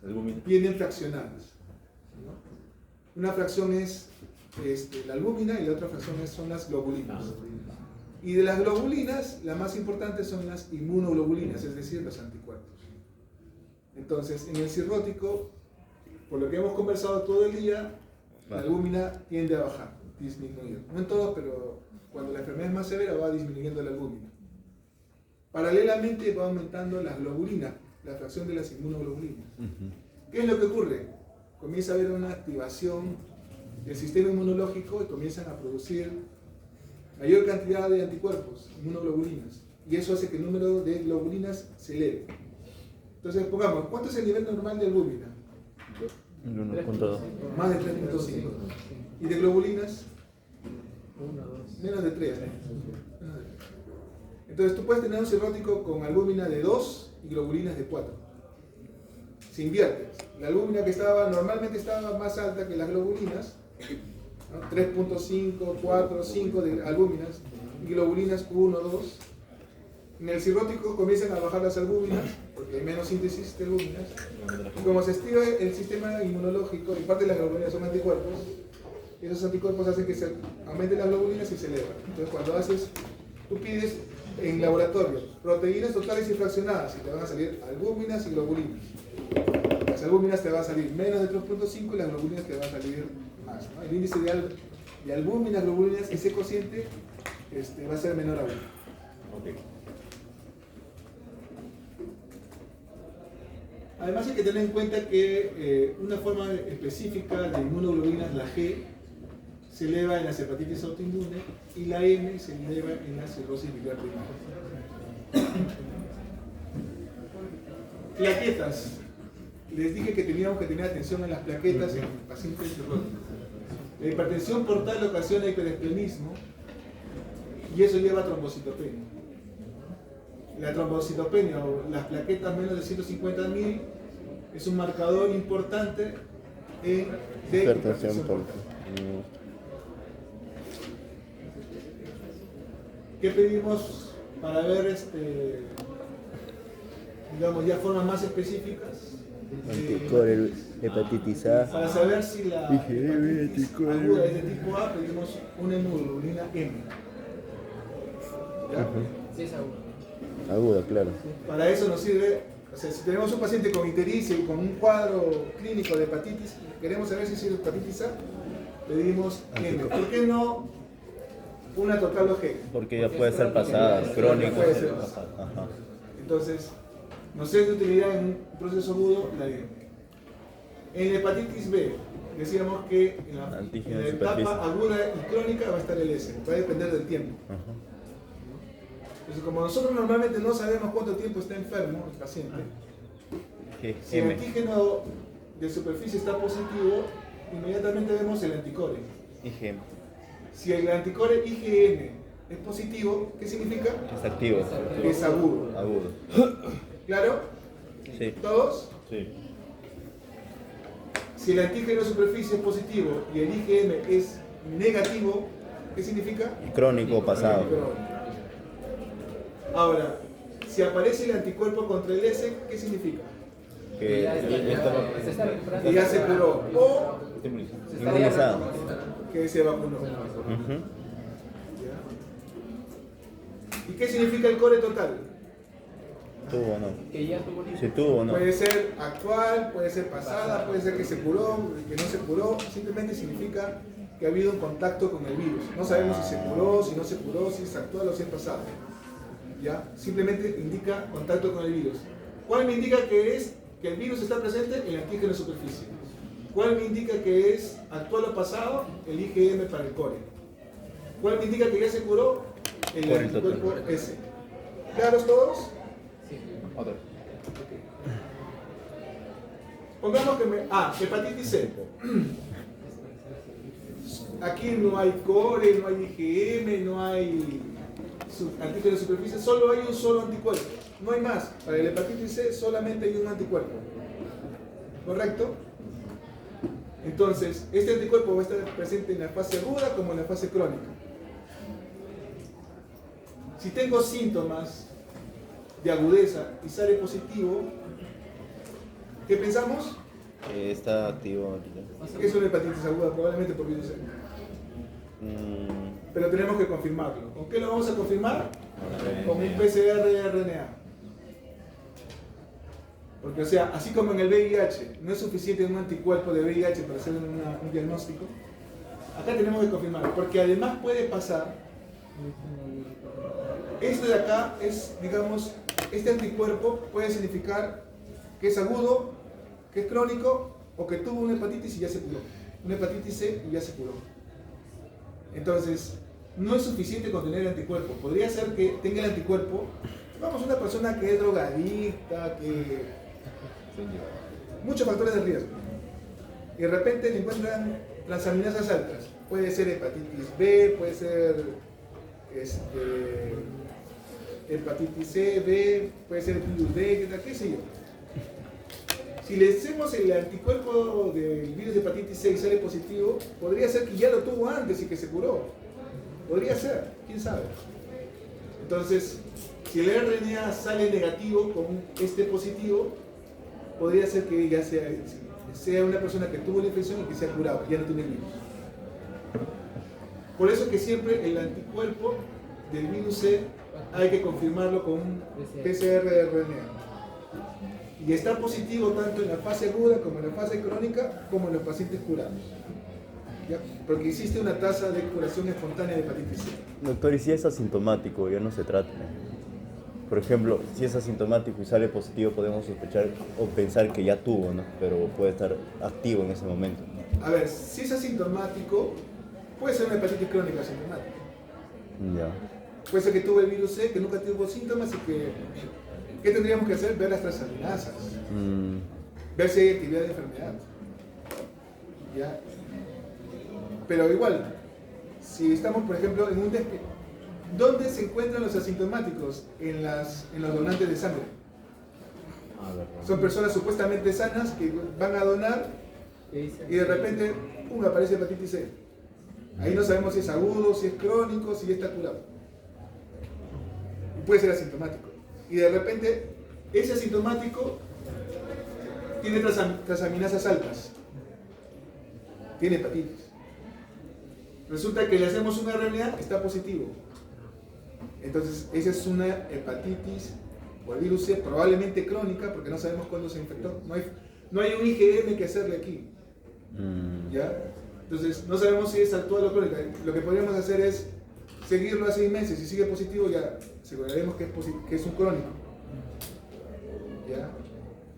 Albúmina. vienen fraccionadas, ¿no? Una fracción es la albúmina y la otra fracción son las globulinas. Y de las globulinas, la más importante son las inmunoglobulinas, es decir, los anticuerpos. Entonces, en el cirrótico, por lo que hemos conversado todo el día, la albúmina tiende a bajar, disminuir. No en todo, pero cuando la enfermedad es más severa va disminuyendo la albúmina. Paralelamente va aumentando las globulinas, la fracción de las inmunoglobulinas. ¿Qué es lo que ocurre? Comienza a haber una activación del sistema inmunológico y comienzan a producir mayor cantidad de anticuerpos, inmunoglobulinas, y eso hace que el número de globulinas se eleve. Entonces, pongamos, ¿cuánto es el nivel normal de albúmina? El 1.2. Más de 3.5. ¿Y de globulinas? 1, 2. Menos de 3. Entonces, tú puedes tener un cirrótico con albúmina de 2 y globulinas de 4. Se invierte. La albúmina que normalmente estaba más alta que las globulinas, ¿no? 3.5, 4, 5 de albúminas y globulinas 1, 2. En el cirrótico comienzan a bajar las albúminas porque hay menos síntesis de albúminas. Y como se activa el sistema inmunológico y parte de las globulinas son anticuerpos, esos anticuerpos hacen que se aumenten las globulinas y se elevan. Entonces, cuando tú pides en laboratorio proteínas totales y fraccionadas y te van a salir albúminas y globulinas. Las albúminas te van a salir menos de 3.5 y las globulinas te van a salir más, ¿no? El índice de albúminas, globulinas, ese cociente va a ser menor a 1. Ok. Además hay que tener en cuenta que una forma específica de inmunoglobulinas, la G, se eleva en la hepatitis autoinmune y la M se eleva en la cirrosis biliar primaria. Plaquetas. Les dije que teníamos que tener atención a las plaquetas en pacientes cirróticos. La hipertensión portal ocasiona hiperesplenismo y eso lleva a trombocitopenia. La trombocitopenia o las plaquetas menos de 150.000 es un marcador importante de hipertensión portal. ¿Qué pedimos para ver, digamos, ya formas más específicas? Anticore, hepatitis A. Para saber si la hepatitis aguda es de tipo A, pedimos una hemoglobina M. ¿Ya? Sí, es agudo. Aguda, claro. Para eso nos sirve, o sea, si tenemos un paciente con ictericia y con un cuadro clínico de hepatitis, queremos saber si es hepatitis A, pedimos M. ¿Por qué no una total o G? Porque ya puede ser pasada, crónico. Puede ser pasada. Ajá. Entonces, no sé de utilidad en un proceso agudo, la M. En hepatitis B, decíamos que en la Antígeno de etapa superficie. aguda y crónica va a estar el S, va a depender del tiempo. Ajá. Entonces, como nosotros normalmente no sabemos cuánto tiempo está enfermo el paciente, si el M. antígeno de superficie está positivo, inmediatamente vemos el anticore. IgM. Si el anticore IgM es positivo, ¿qué significa? Es activo. Es agudo. Agudo. ¿Claro? Sí. ¿Todos? Sí. Si el antígeno de superficie es positivo y el IgM es negativo, ¿qué significa? Crónico pasado. Ahora, si aparece el anticuerpo contra el S, ¿qué significa? Que Se está recuperando. Que ya se curó o Se está Inmunizado. que se vacunó. Ujú. ¿Y qué significa el core total? ¿Tuvo o no? Que ya tuvo Si tuvo o no. Puede ser actual, puede ser pasada, puede ser que se curó, que no se curó, simplemente significa que ha habido un contacto con el virus. No sabemos si se curó, si no se curó, si es actual o si es pasada. ¿Ya? Simplemente indica contacto con el virus. ¿Cuál me indica que el virus está presente? El antígeno de superficie. ¿Cuál me indica que es actual o pasado? El IgM para el core. ¿Cuál me indica que ya se curó? El Core anticuerpo total. S. ¿Claros todos? Sí. Otra. Pongamos que hepatitis C. Aquí no hay core, no hay IgM, no hay antígeno de superficie, solo hay un solo anticuerpo. No hay más. Para el hepatitis C solamente hay un anticuerpo. ¿Correcto? Entonces, este anticuerpo va a estar presente en la fase aguda como en la fase crónica. Si tengo síntomas de agudeza y sale positivo, ¿qué pensamos? Está activo ahorita. Es una hepatitis aguda, probablemente por virus C. Pero tenemos que confirmarlo. ¿Con qué lo vamos a confirmar? Con un PCR de RNA. Porque, o sea, así como en el VIH no es suficiente un anticuerpo de VIH para hacer un diagnóstico, acá tenemos que confirmarlo. Porque además puede pasar, esto de acá es, digamos, este anticuerpo puede significar que es agudo, que es crónico, o que tuvo una hepatitis y ya se curó. Una hepatitis C y ya se curó. Entonces, no es suficiente con tener el anticuerpo. Podría ser que tenga el anticuerpo, vamos, una persona que es drogadicta, que... muchos factores de riesgo. Y de repente le encuentran transaminasas altas. Puede ser hepatitis B, puede ser hepatitis C, B, puede ser virus D, qué sé yo. Si le hacemos el anticuerpo del virus de hepatitis C y sale positivo, podría ser que ya lo tuvo antes y que se curó. Podría ser, quién sabe. Entonces, si el RNA sale negativo con este positivo, podría ser que ya sea una persona que tuvo la infección y que se ha curado, ya no tiene el virus. Por eso que siempre el anticuerpo del virus C hay que confirmarlo con un PCR de RNA. Y está positivo tanto en la fase aguda como en la fase crónica, como en los pacientes curados. ¿Ya? Porque existe una tasa de curación espontánea de hepatitis C. Doctor, ¿y si es asintomático, ya no se trata? Por ejemplo, si es asintomático y sale positivo, podemos sospechar o pensar que ya tuvo, ¿no? Pero puede estar activo en ese momento. A ver, si es asintomático, puede ser una hepatitis crónica asintomática. Ya. Puede ser que tuvo el virus C, que nunca tuvo síntomas y que... ¿Qué tendríamos que hacer? Ver las transaminasas. Ver si hay actividad de enfermedad. ¿Ya? Pero igual, si estamos, por ejemplo, en un ¿dónde se encuentran los asintomáticos? En los donantes de sangre. Son personas supuestamente sanas que van a donar y de repente, ¡pum!, aparece hepatitis C. Ahí no sabemos si es agudo, si es crónico, si ya está curado. Y puede ser asintomático. Y de repente, ese asintomático tiene transaminasas altas. Tiene hepatitis. Resulta que le hacemos un RNA, está positivo. Entonces, esa es una hepatitis por virus C, probablemente crónica, porque no sabemos cuándo se infectó. No hay un IgM que hacerle aquí. ¿Ya? Entonces, no sabemos si es actual o crónica. Lo que podríamos hacer es seguirlo a 6 meses. Si sigue positivo, ya aseguraremos que es un crónico. ¿Ya?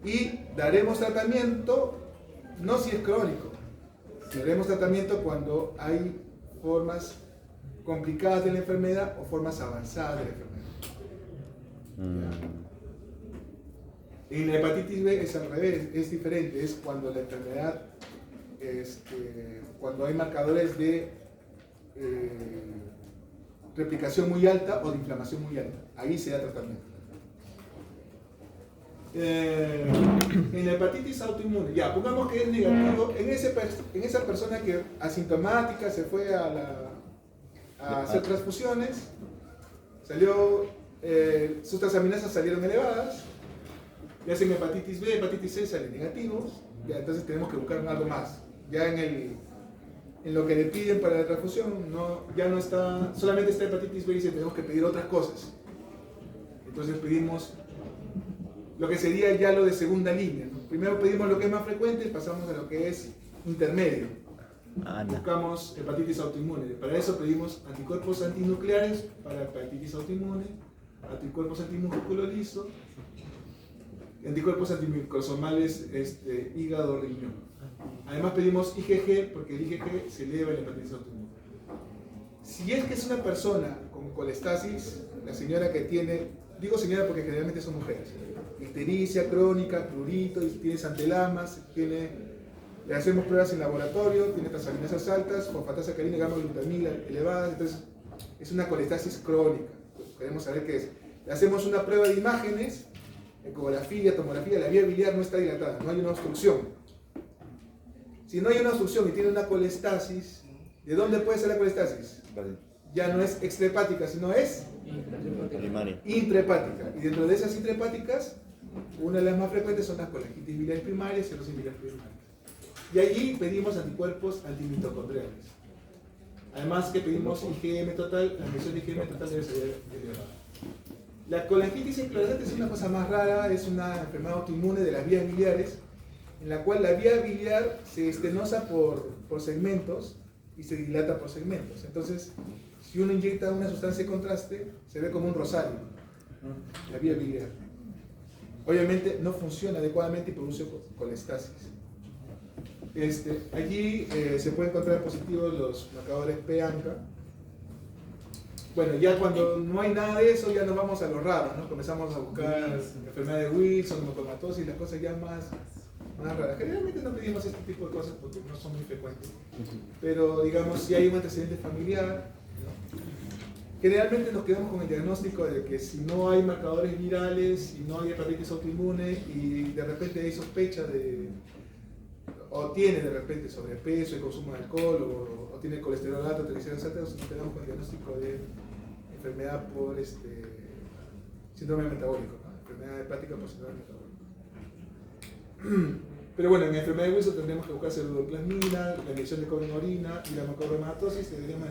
Y daremos tratamiento, no si es crónico. Daremos tratamiento cuando hay formas complicadas de la enfermedad o formas avanzadas de la enfermedad. En la hepatitis B es al revés, es diferente, es cuando la enfermedad, cuando hay marcadores de replicación muy alta o de inflamación muy alta, ahí se da tratamiento. En la hepatitis autoinmune, ya, pongamos que es negativo, en esa persona que asintomática se fue a hacer transfusiones, sus transaminasas salieron elevadas, le hacen hepatitis B, hepatitis C, salen negativos, ya, entonces tenemos que buscar algo más. Ya en lo que le piden para la transfusión, ya no está, solamente está hepatitis B y C, tenemos que pedir otras cosas. Entonces pedimos lo que sería ya lo de segunda línea, ¿no? Primero pedimos lo que es más frecuente y pasamos a lo que es intermedio. Buscamos hepatitis autoinmune. Para eso pedimos anticuerpos antinucleares para hepatitis autoinmune, anticuerpos antimúsculo liso, anticuerpos antimicrosomales hígado riñón. Además pedimos IgG porque el IgG se eleva en la hepatitis autoinmune. Si es que es una persona con colestasis, la señora que tiene, digo señora porque generalmente son mujeres, ictericia crónica, prurito, tiene santelamas, le hacemos pruebas en laboratorio, tiene transaminasas altas, fosfatasa sacarina, gamma glutamina elevadas, entonces es una colestasis crónica. Queremos saber qué es. Le hacemos una prueba de imágenes, ecografía, tomografía, la vía biliar no está dilatada, no hay una obstrucción. Si no hay una obstrucción y tiene una colestasis, ¿de dónde puede ser la colestasis? Ya no es extrahepática, sino es Primaria. intrahepática. Y dentro de esas intrahepáticas, una de las más frecuentes son las colangitis biliares primarias y cirrosis biliar primarias. Y allí pedimos anticuerpos antimitocondriales. Además que pedimos IgM total, la medición de IgM total debe ser elevada. La colangitis esclerosante es una cosa más rara, es una enfermedad autoinmune de las vías biliares, en la cual la vía biliar se estenosa por segmentos y se dilata por segmentos. Entonces, si uno inyecta una sustancia de contraste, se ve como un rosario, ¿no? La vía biliar. Obviamente no funciona adecuadamente y produce colestasis. Allí se pueden encontrar positivos los marcadores P-ANCA. Bueno, ya cuando no hay nada de eso, ya nos vamos a lo raro, ¿no? Comenzamos a buscar enfermedad de Wilson, hematomatosis, las cosas ya más raras. Generalmente no pedimos este tipo de cosas porque no son muy frecuentes. Pero, digamos, si hay un antecedente familiar, ¿no? Generalmente nos quedamos con el diagnóstico de que si no hay marcadores virales, si no hay hepatitis autoinmune y de repente hay sospecha o tiene de repente sobrepeso y consumo de alcohol o tiene colesterol alto, triglicéridos altos, nos quedamos con el diagnóstico de enfermedad por síndrome metabólico, ¿no? Enfermedad hepática por síndrome metabólico. Pero bueno, en enfermedad de Wilson tendríamos que buscar pseudoplasmina, la inyección de cobre en orina y la macromatosis, deberíamos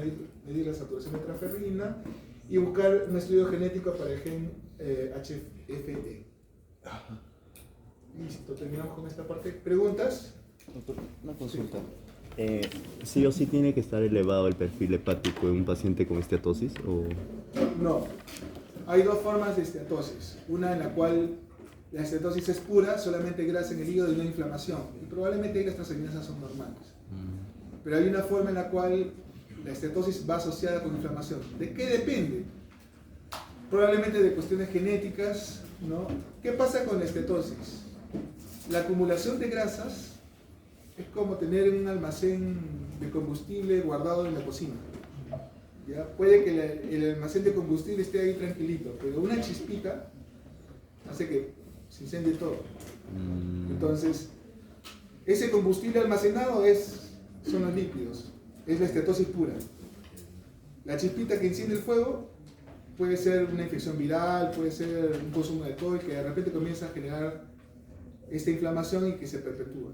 medir la saturación de transferrina y buscar un estudio genético para el gen HFE. Listo, terminamos con esta parte. ¿Preguntas? Doctor, una consulta. ¿Sí o sí tiene que estar elevado el perfil hepático en un paciente con esteatosis? ¿O? No. Hay dos formas de esteatosis. Una en la cual la esteatosis es pura, solamente grasa en el hígado y no inflamación. Y probablemente ahí las transaminasas son normales. Pero hay una forma en la cual la esteatosis va asociada con inflamación. ¿De qué depende? Probablemente de cuestiones genéticas, ¿no? ¿Qué pasa con la esteatosis? La acumulación de grasas es como tener un almacén de combustible guardado en la cocina. ¿Ya? Puede que el almacén de combustible esté ahí tranquilito, pero una chispita hace que se incendie todo. Entonces, ese combustible almacenado son los lípidos, es la esteatosis pura. La chispita que enciende el fuego puede ser una infección viral, puede ser un consumo de alcohol que de repente comienza a generar esta inflamación y que se perpetúa.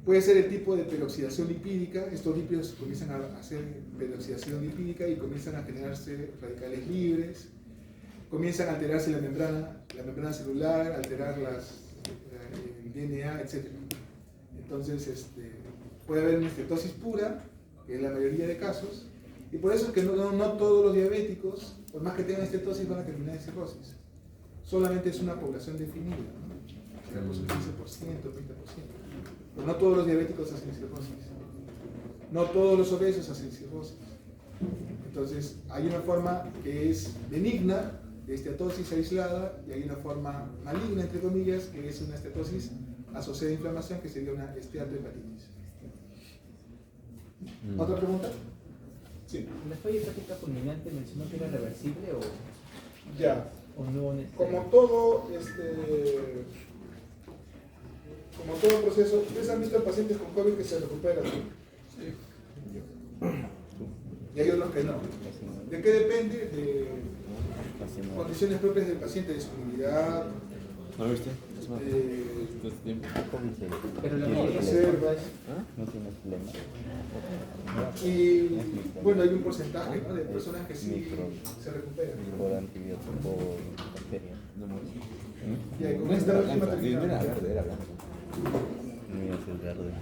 Puede ser el tipo de peroxidación lipídica, estos lípidos comienzan a hacer peroxidación lipídica y comienzan a generarse radicales libres, comienzan a alterarse la membrana celular, alterar el DNA, etc. Entonces, puede haber una estetosis pura, que es la mayoría de casos, y por eso es que no todos los diabéticos, por más que tengan estetosis, van a terminar en cirrosis. Solamente es una población definida, ¿no? Será por un 15%, 20%. Pero no todos los diabéticos hacen cirrosis. No todos los obesos hacen cirrosis. Entonces, hay una forma que es benigna, de esteatosis aislada, y hay una forma maligna, entre comillas, que es una estetosis asociada a inflamación, que sería una esteatohepatitis. ¿Otra pregunta? Sí. ¿La falla hepática fulminante mencionó que era reversible o Ya. no Como todo proceso, ¿ustedes han visto pacientes con COVID que se recuperan? Sí. Y hay otros que no. ¿De qué depende? De condiciones propias del paciente, disponibilidad, ¿No lo viste? Pero la reservas. ¿No tienes flema? Y bueno, hay un porcentaje, ¿no?, de personas que sí se recuperan. Por antibiótico o bacteria. Y con esta última Era terminamos. verde, era blanco. Mira, es el verde.